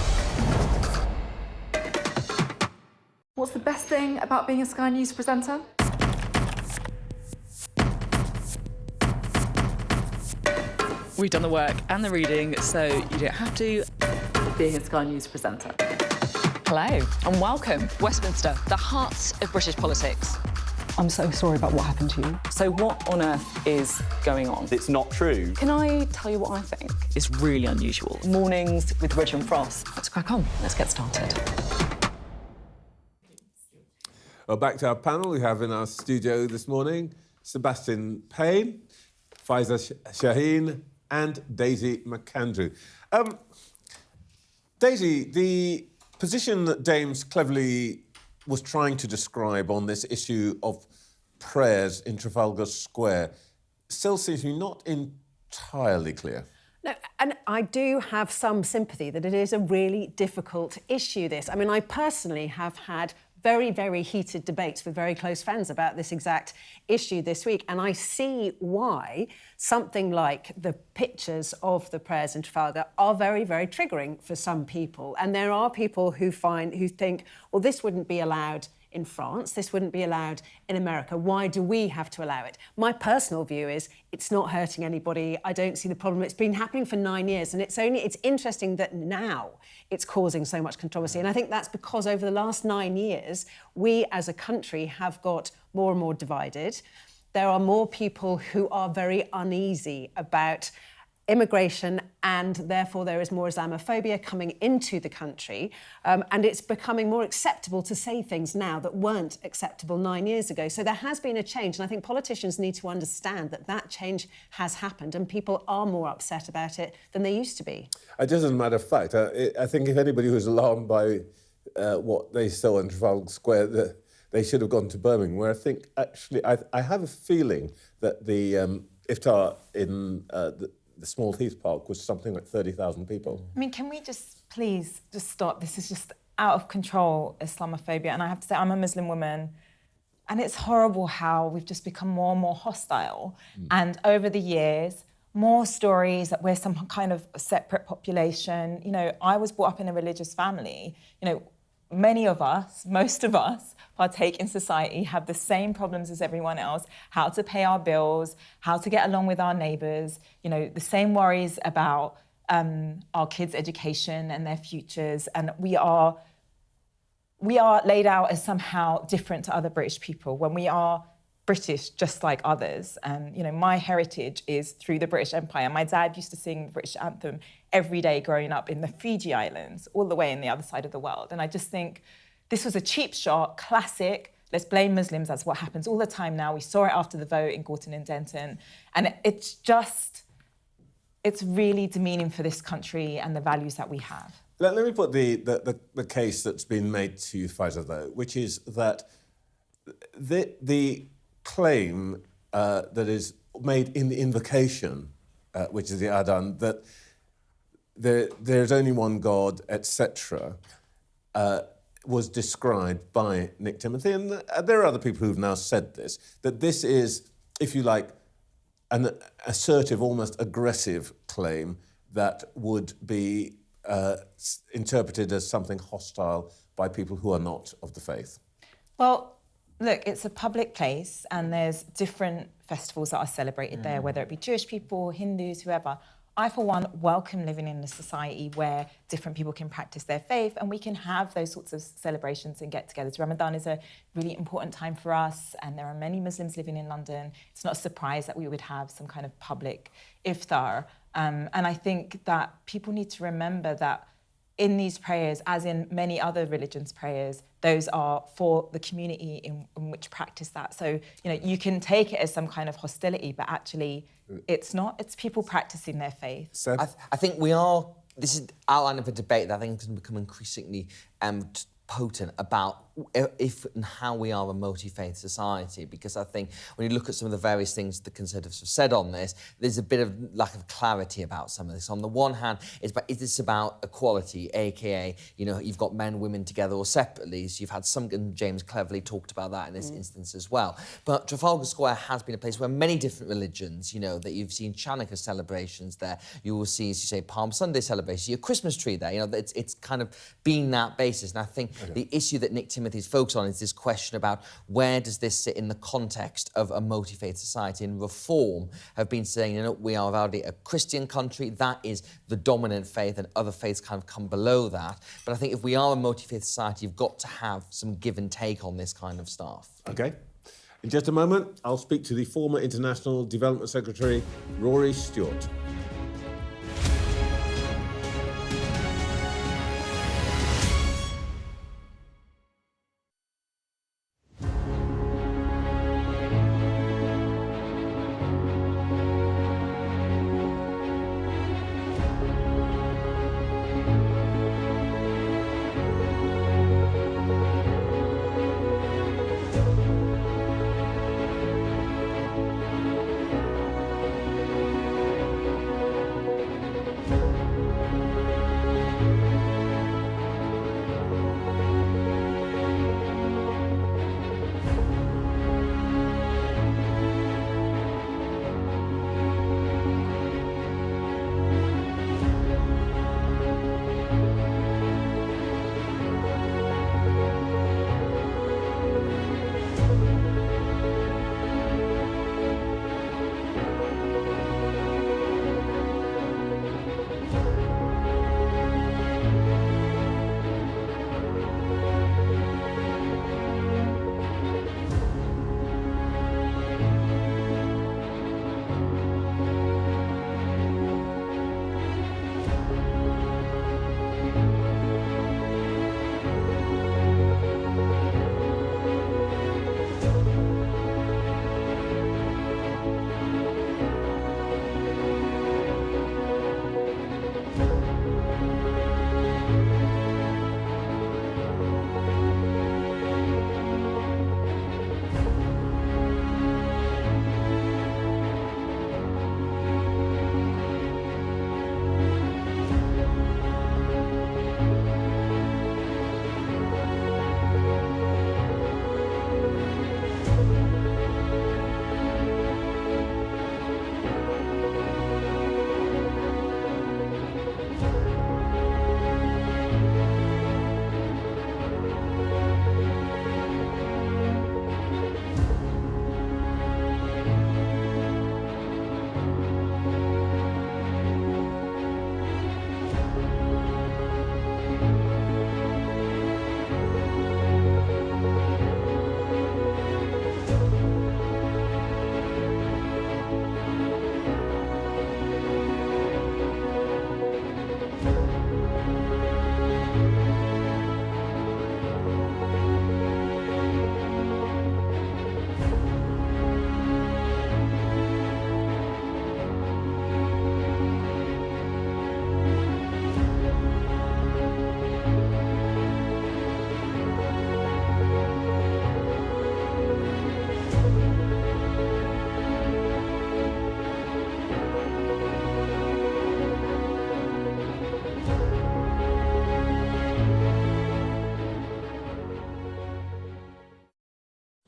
What's the best thing about being a Sky News presenter? We've done the work and the reading, so you don't have to. Being a Sky News presenter. Hello and welcome. Westminster, the heart of British politics. I'm so sorry about what happened to you. So what on earth is going on? It's not true. Can I tell you what I think? It's really unusual. Mornings with Rich and Frost. Let's crack on. Let's get started. Well, back to our panel. We have in our studio this morning Sebastian Payne, Faiza Shaheen and Daisy McAndrew. Daisy, the position that James cleverly was trying to describe on this issue of prayers in Trafalgar Square, still seems to me not entirely clear. No, and I do have some sympathy that it is a really difficult issue, this. I mean, I personally have had very, very heated debates with very close friends about this exact issue this week, and I see why something like the pictures of the prayers in Trafalgar are very, very triggering for some people. And there are people who think, well, this wouldn't be allowed in France, this wouldn't be allowed in America. Why do we have to allow it? My personal view is it's not hurting anybody. I don't see the problem. It's been happening for 9 years, and it's interesting that now it's causing so much controversy. And I think that's because over the last 9 years, we as a country have got more and more divided. There are more people who are very uneasy about immigration, and therefore there is more Islamophobia coming into the country, and it's becoming more acceptable to say things now that weren't acceptable 9 years ago. So there has been a change, and I think politicians need to understand that that change has happened and people are more upset about it than they used to be. Just as a matter of fact, I think if anybody was alarmed by what they saw in Trafalgar Square, they should have gone to Birmingham, where I think actually I have a feeling that the iftar in the small Heath Park was something like 30,000 people. I mean, can we just please just stop? This is just out of control, Islamophobia. And I have to say, I'm a Muslim woman, and it's horrible how we've just become more and more hostile. And over the years, more stories that we're some kind of separate population. You know, I was brought up in a religious family. You know, many of us, most of us, partake in society, have the same problems as everyone else, how to pay our bills, how to get along with our neighbours, you know, the same worries about our kids' education and their futures. And we are laid out as somehow different to other British people when we are British just like others. And, you know, my heritage is through the British Empire. My dad used to sing the British anthem every day growing up in the Fiji Islands, all the way in the other side of the world. And I just think this was a cheap shot, classic. Let's blame Muslims. That's what happens all the time now. We saw it after the vote in Gorton and Denton. And it's really demeaning for this country and the values that we have. Let me put the case that's been made to Pfizer, though, which is that the claim that is made in the invocation, which is the Adhan, that there's only one God, etc., was described by Nick Timothy, and there are other people who've now said this, that this is, if you like, an assertive, almost aggressive claim that would be interpreted as something hostile by people who are not of the faith. Well, look, it's a public place and there's different festivals that are celebrated there, whether it be Jewish people, Hindus, whoever. I, for one, welcome living in a society where different people can practice their faith and we can have those sorts of celebrations and get-togethers. Ramadan is a really important time for us, and there are many Muslims living in London. It's not a surprise that we would have some kind of public iftar. And I think that people need to remember that in these prayers, as in many other religions' prayers, those are for the community in which practice that. So, you know, you can take it as some kind of hostility, but actually it's not. It's people practicing their faith. I think we are... This is outline of a debate that I think has become increasingly potent about if and how we are a multi-faith society, because I think when you look at some of the various things the Conservatives have said on this, there's a bit of lack of clarity about some of this. On the one hand, is this about equality, aka, you know, you've got men, women together or separately, so you've had some, and James cleverly talked about that in this instance as well. But Trafalgar Square has been a place where many different religions, you know, that you've seen Chanukah celebrations there, you will see, as you say, Palm Sunday celebrations, your Christmas tree there, you know, it's kind of been that basis. And I think the issue that Nick Timothy's focused on is this question about where does this sit in the context of a multi-faith society. And Reform have been saying, you know, we are already a Christian country, that is the dominant faith, and other faiths kind of come below that. But I think if we are a multi-faith society, you've got to have some give and take on this kind of stuff. OK. In just a moment, I'll speak to the former International Development Secretary, Rory Stewart.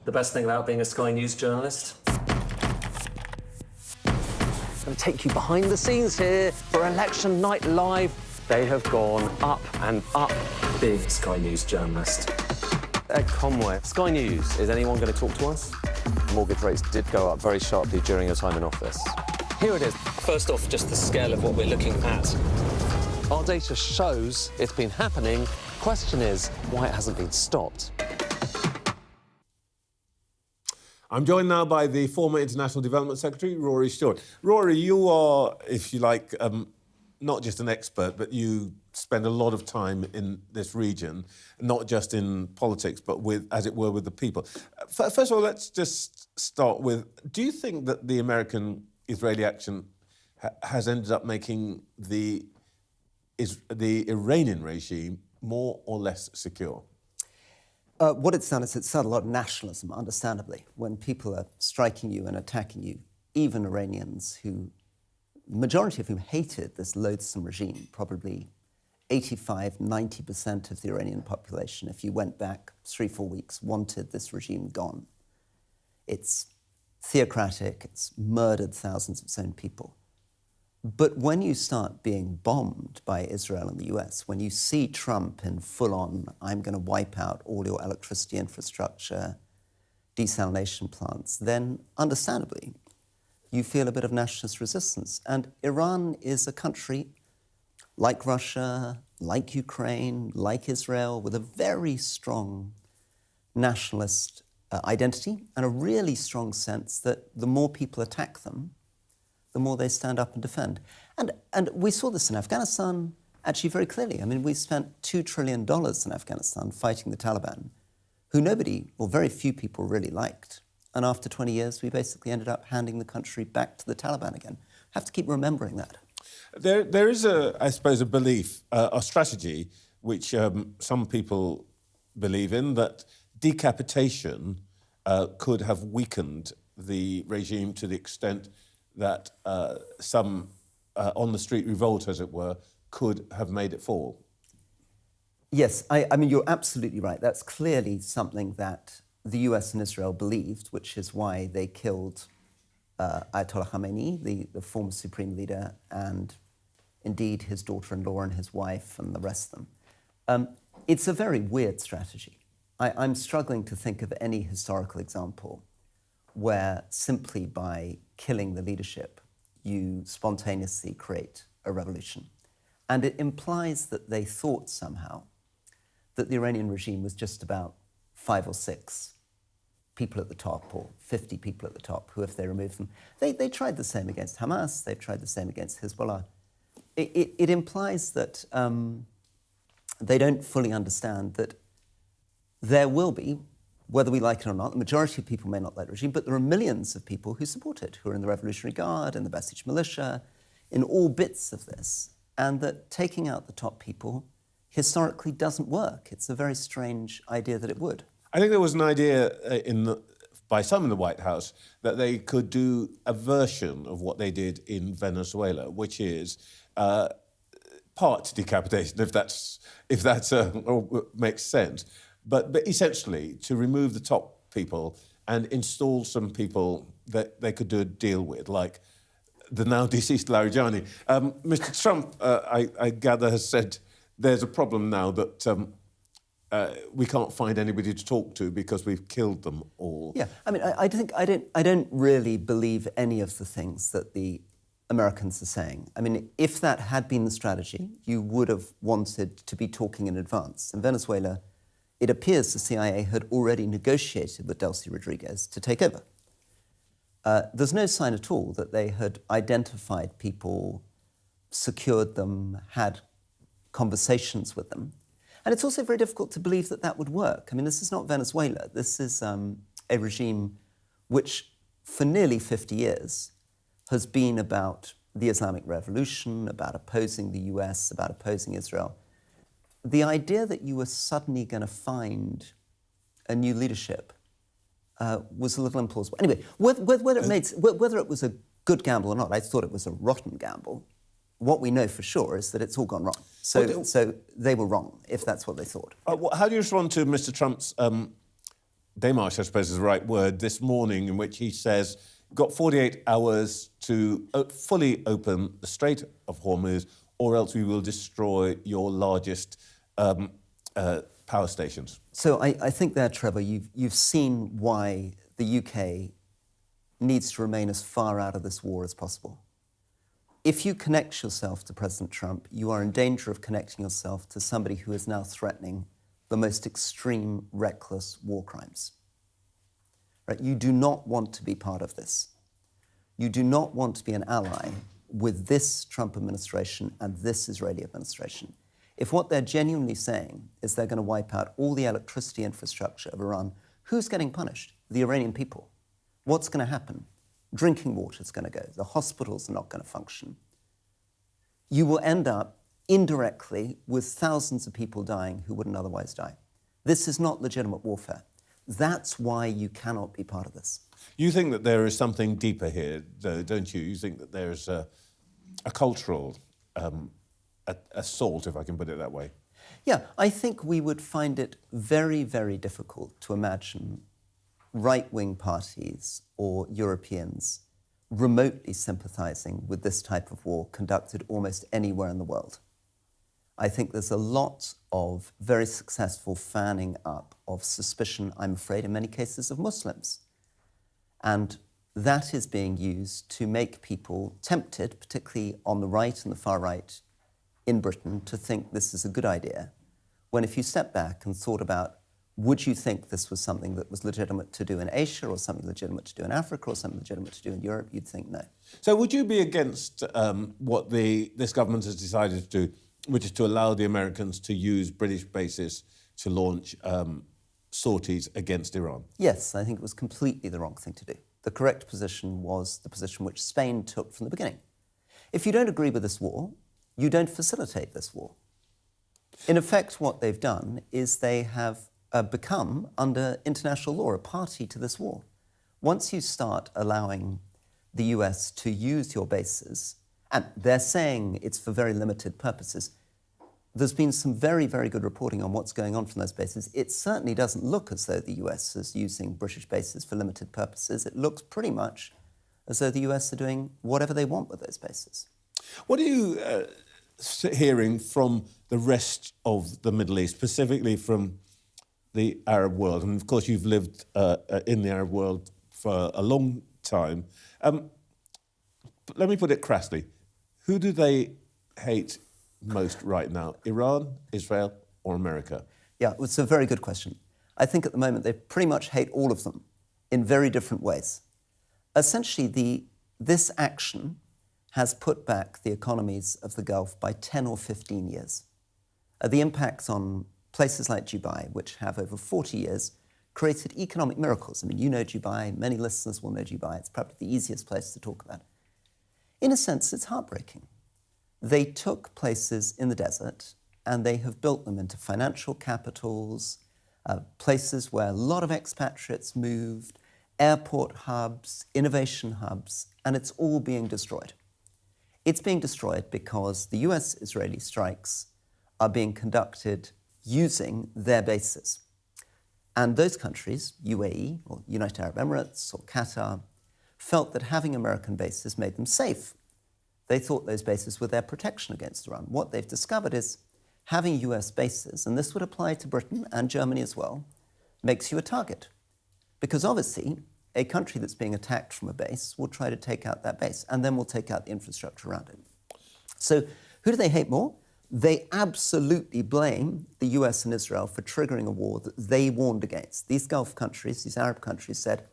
The best thing about being a Sky News journalist? I'm going to take you behind the scenes here for Election Night Live. They have gone up and up. Being a Sky News journalist. Ed Conway, Sky News, is anyone going to talk to us? Mortgage rates did go up very sharply during your time in office. Here it is. First off, just the scale of what we're looking at. Our data shows it's been happening. Question is, why it hasn't been stopped. I'm joined now by the former International Development Secretary, Rory Stewart. Rory, you are, if you like, not just an expert, but you spend a lot of time in this region, not just in politics, but with, as it were, with the people. First of all, let's just start with, do you think that the American-Israeli action has ended up making the Iranian regime more or less secure? What it's done is it's done a lot of nationalism, understandably. When people are striking you and attacking you, even Iranians who, majority of whom hated this loathsome regime, probably 85, 90% of the Iranian population, if you went back 3-4 weeks, wanted this regime gone. It's theocratic, it's murdered thousands of its own people. But when you start being bombed by Israel and the US, when you see Trump in full-on, I'm going to wipe out all your electricity infrastructure, desalination plants, then understandably, you feel a bit of nationalist resistance. And Iran is a country like Russia, like Ukraine, like Israel, with a very strong nationalist identity and a really strong sense that the more people attack them, the more they stand up and defend. And we saw this in Afghanistan actually very clearly. I mean, we spent $2 trillion in Afghanistan fighting the Taliban, who nobody, or very few people really liked. And after 20 years, we basically ended up handing the country back to the Taliban again. Have to keep remembering that. There is, I suppose, a belief, a strategy, which some people believe in, that decapitation could have weakened the regime to the extent that some on-the-street revolt, as it were, could have made it fall. Yes, I mean, you're absolutely right. That's clearly something that the US and Israel believed, which is why they killed Ayatollah Khamenei, the former supreme leader, and indeed his daughter-in-law and his wife and the rest of them. It's a very weird strategy. I'm struggling to think of any historical example where simply by killing the leadership, you spontaneously create a revolution. And it implies that they thought somehow that the Iranian regime was just about 5 or 6 people at the top, or 50 people at the top, who, if they removed them, they tried the same against Hamas, they've tried the same against Hezbollah. It implies that they don't fully understand that there will be, whether we like it or not, the majority of people may not like the regime, but there are millions of people who support it, who are in the Revolutionary Guard, in the Basij militia, in all bits of this, and that taking out the top people historically doesn't work. It's a very strange idea that it would. I think there was an idea by some in the White House that they could do a version of what they did in Venezuela, which is part decapitation, if that makes sense. But essentially, to remove the top people and install some people that they could do a deal with, like the now deceased Larijani. Mr. Trump, I gather, has said there's a problem now that we can't find anybody to talk to because we've killed them all. Yeah, I mean, I don't really believe any of the things that the Americans are saying. I mean, if that had been the strategy, you would have wanted to be talking in advance. In Venezuela, it appears the CIA had already negotiated with Delcy Rodriguez to take over. There's no sign at all that they had identified people, secured them, had conversations with them. And it's also very difficult to believe that that would work. I mean, this is not Venezuela. This is a regime which, for nearly 50 years, has been about the Islamic Revolution, about opposing the US, about opposing Israel. The idea that you were suddenly going to find a new leadership was a little implausible. Anyway, whether it was a good gamble or not, I thought it was a rotten gamble. What we know for sure is that it's all gone wrong. So they were wrong, if that's what they thought. How do you respond to Mr. Trump's démarche, I suppose is the right word, this morning, in which he says, got 48 hours to fully open the Strait of Hormuz, or else we will destroy your largest power stations. So I think there, Trevor, you've seen why the UK needs to remain as far out of this war as possible. If you connect yourself to President Trump, you are in danger of connecting yourself to somebody who is now threatening the most extreme, reckless war crimes. Right? You do not want to be part of this. You do not want to be an ally with this Trump administration and this Israeli administration. If what they're genuinely saying is they're going to wipe out all the electricity infrastructure of Iran, who's getting punished? The Iranian people. What's going to happen? Drinking water is going to go. The hospitals are not going to function. You will end up indirectly with thousands of people dying who wouldn't otherwise die. This is not legitimate warfare. That's why you cannot be part of this. You think that there is something deeper here, though, don't you? You think that there's a cultural assault, if I can put it that way. Yeah, I think we would find it very, very difficult to imagine right-wing parties or Europeans remotely sympathizing with this type of war conducted almost anywhere in the world. I think there's a lot of very successful fanning up of suspicion, I'm afraid, in many cases of Muslims. And that is being used to make people tempted, particularly on the right and the far right in Britain, to think this is a good idea, when if you step back and thought about, would you think this was something that was legitimate to do in Asia or something legitimate to do in Africa or something legitimate to do in Europe, you'd think no. So would you be against what this government has decided to do, which is to allow the Americans to use British bases to launch sorties against Iran? Yes, I think it was completely the wrong thing to do. The correct position was the position which Spain took from the beginning. If you don't agree with this war, you don't facilitate this war. In effect, what they've done is they have become, under international law, a party to this war. Once you start allowing the US to use your bases, and they're saying it's for very limited purposes, there's been some very, very good reporting on what's going on from those bases. It certainly doesn't look as though the US is using British bases for limited purposes. It looks pretty much as though the US are doing whatever they want with those bases. What are you hearing from the rest of the Middle East, specifically from the Arab world? And of course, you've lived in the Arab world for a long time. Let me put it crassly. Who do they hate most right now? Iran, Israel, or America? Yeah, it's a very good question. I think at the moment they pretty much hate all of them in very different ways. Essentially, this action has put back the economies of the Gulf by 10 or 15 years. The impacts on places like Dubai, which have over 40 years, created economic miracles. I mean, you know Dubai, many listeners will know Dubai. It's probably the easiest place to talk about. In a sense, it's heartbreaking. They took places in the desert and they have built them into financial capitals, places where a lot of expatriates moved, airport hubs, innovation hubs, and it's all being destroyed. It's being destroyed because the US-Israeli strikes are being conducted using their bases. And those countries, UAE or United Arab Emirates or Qatar, felt that having American bases made them safe. They thought those bases were their protection against Iran. What they've discovered is having US bases, and this would apply to Britain and Germany as well, makes you a target. Because obviously, a country that's being attacked from a base will try to take out that base, and then will take out the infrastructure around it. So who do they hate more? They absolutely blame the US and Israel for triggering a war that they warned against. These Gulf countries, these Arab countries said,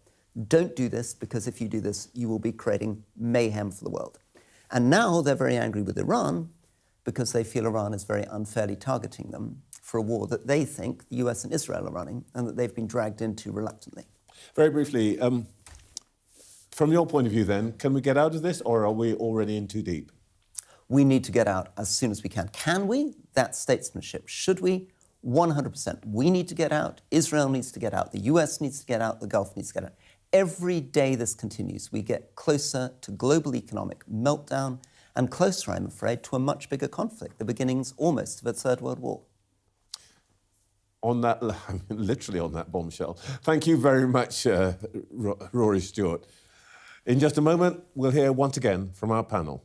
don't do this, because if you do this, you will be creating mayhem for the world. And now they're very angry with Iran because they feel Iran is very unfairly targeting them for a war that they think the US and Israel are running and that they've been dragged into reluctantly. Very briefly, from your point of view then, can we get out of this, or are we already in too deep? We need to get out as soon as we can. Can we? That's statesmanship. Should we? 100%. We need to get out. Israel needs to get out. The US needs to get out. The Gulf needs to get out. Every day this continues, we get closer to global economic meltdown and closer, I'm afraid, to a much bigger conflict, the beginnings almost of a Third World War. on that, literally on that bombshell. Thank you very much, Rory Stewart. In just a moment, we'll hear once again from our panel.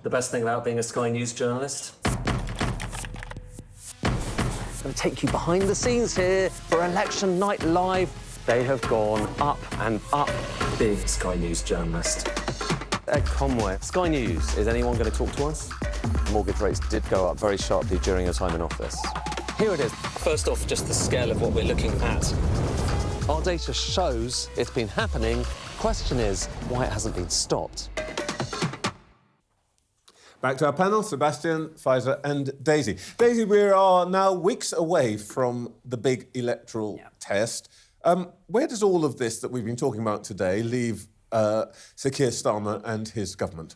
The best thing about being a Sky News journalist? I'm going to take you behind the scenes here for Election Night Live. They have gone up and up. Being a Sky News journalist. Ed Conway, Sky News, is anyone going to talk to us? Mortgage rates did go up very sharply during your time in office. Here it is. First off, just the scale of what we're looking at. Our data shows it's been happening. Question is, why it hasn't been stopped. Back to our panel, Sebastian, Pfizer and Daisy. Daisy, we are now weeks away from the big electoral test. Where does all of this that we've been talking about today leave Sir Keir Starmer and his government?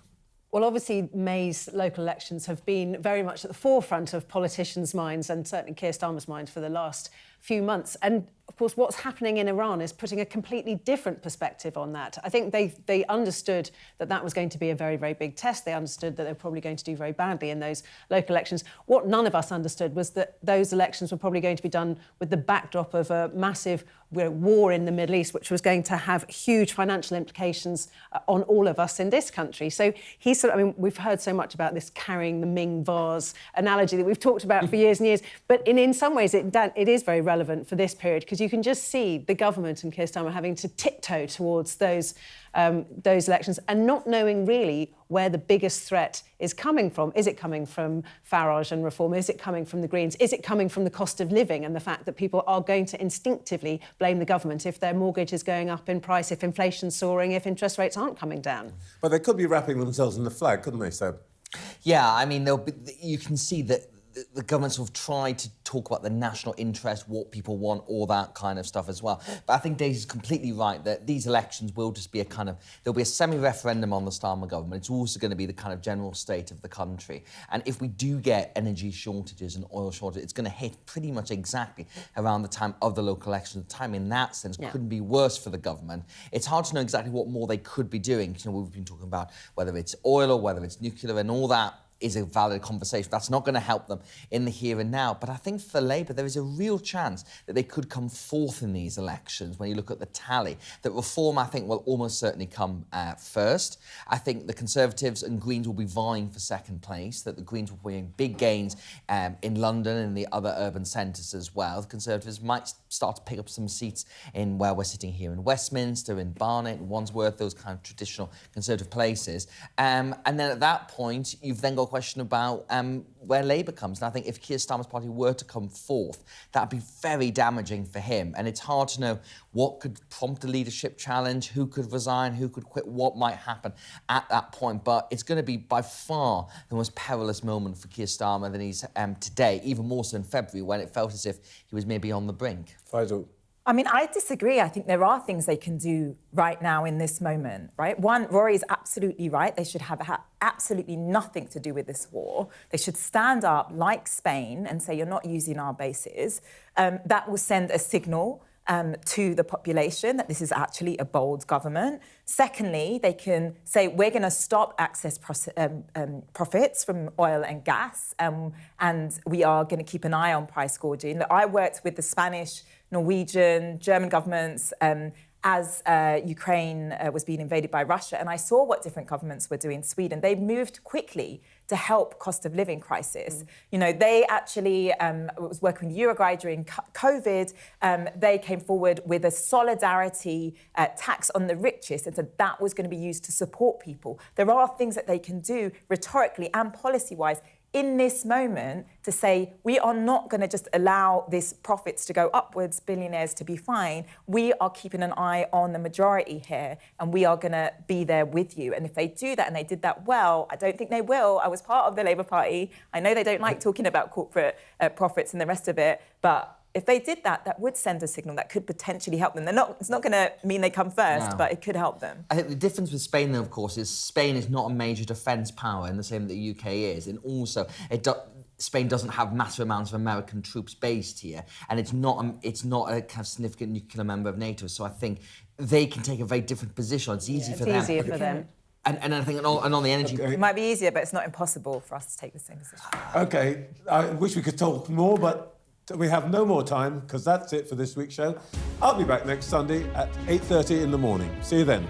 Well, obviously, May's local elections have been very much at the forefront of politicians' minds and certainly Keir Starmer's mind for the last few months. And, of course, what's happening in Iran is putting a completely different perspective on that. I think they understood that that was going to be a very, very big test. They understood that they were probably going to do very badly in those local elections. What none of us understood was that those elections were probably going to be done with the backdrop of a massive war in the Middle East, which was going to have huge financial implications on all of us in this country. So we've heard so much about this carrying the Ming vase analogy that we've talked about for years and years, but in some ways it is very relevant for this period, because you can just see the government and Keir Starmer having to tiptoe towards those elections and not knowing really where the biggest threat is coming from. Is it coming from Farage and Reform? Is it coming from the Greens? Is it coming from the cost of living and the fact that people are going to instinctively blame the government if their mortgage is going up in price, if inflation's soaring, if interest rates aren't coming down? But they could be wrapping themselves in the flag, couldn't they, Seb? Yeah, I mean, you can see that the government sort of tried to talk about the national interest, what people want, all that kind of stuff as well. But I think Daisy's completely right that these elections will just be there'll be a semi-referendum on the Starmer government. It's also going to be the kind of general state of the country. And if we do get energy shortages and oil shortages, it's going to hit pretty much exactly around the time of the local elections. The time in that sense couldn't be worse for the government. It's hard to know exactly what more they could be doing. You know, we've been talking about whether it's oil or whether it's nuclear and all that is a valid conversation. That's not going to help them in the here and now. But I think for Labour, there is a real chance that they could come fourth in these elections when you look at the tally. That Reform, I think, will almost certainly come first. I think the Conservatives and Greens will be vying for second place, that the Greens will be in big gains in London and the other urban centres as well. The Conservatives might start to pick up some seats in where we're sitting here in Westminster, in Barnet, in Wandsworth, those kind of traditional Conservative places. And then at that point, you've then got question about where Labour comes. And I think if Keir Starmer's party were to come fourth, that'd be very damaging for him. And it's hard to know what could prompt a leadership challenge, who could resign, who could quit, what might happen at that point. But it's going to be by far the most perilous moment for Keir Starmer than he's today, even more so in February, when it felt as if he was maybe on the brink. Faisal. I mean, I disagree. I think there are things they can do right now in this moment, right? One, Rory is absolutely right. They should have absolutely nothing to do with this war. They should stand up like Spain and say, you're not using our bases. That will send a signal to the population that this is actually a bold government. Secondly, they can say, we're going to stop access profits from oil and gas, and we are going to keep an eye on price gouging. I worked with the Spanish, Norwegian, German governments as Ukraine was being invaded by Russia, and I saw what different governments were doing. Sweden, they moved quickly to help cost of living crisis. You know, they actually was working with Uruguay during COVID. They came forward with a solidarity tax on the richest and said that was going to be used to support people. There are things that they can do rhetorically and policy-wise in this moment to say, we are not going to just allow these profits to go upwards, billionaires to be fine. We are keeping an eye on the majority here, and we are going to be there with you. And if they do that, and they did that well, I don't think they will. I was part of the Labour Party. I know they don't like talking about corporate profits and the rest of it, but if they did that, that would send a signal that could potentially help them. It's not going to mean they come first, but it could help them. I think the difference with Spain, though, of course, is Spain is not a major defence power in the same that the UK is. And also, Spain doesn't have massive amounts of American troops based here. And it's not a kind of significant nuclear member of NATO. So I think they can take a very different position. It's easy for them. It's easier for them. And I think on the energy... It might be easier, but it's not impossible for us to take the same position. OK, I wish we could talk more, but we have no more time, because that's it for this week's show. I'll be back next Sunday at 8:30 in the morning. See you then.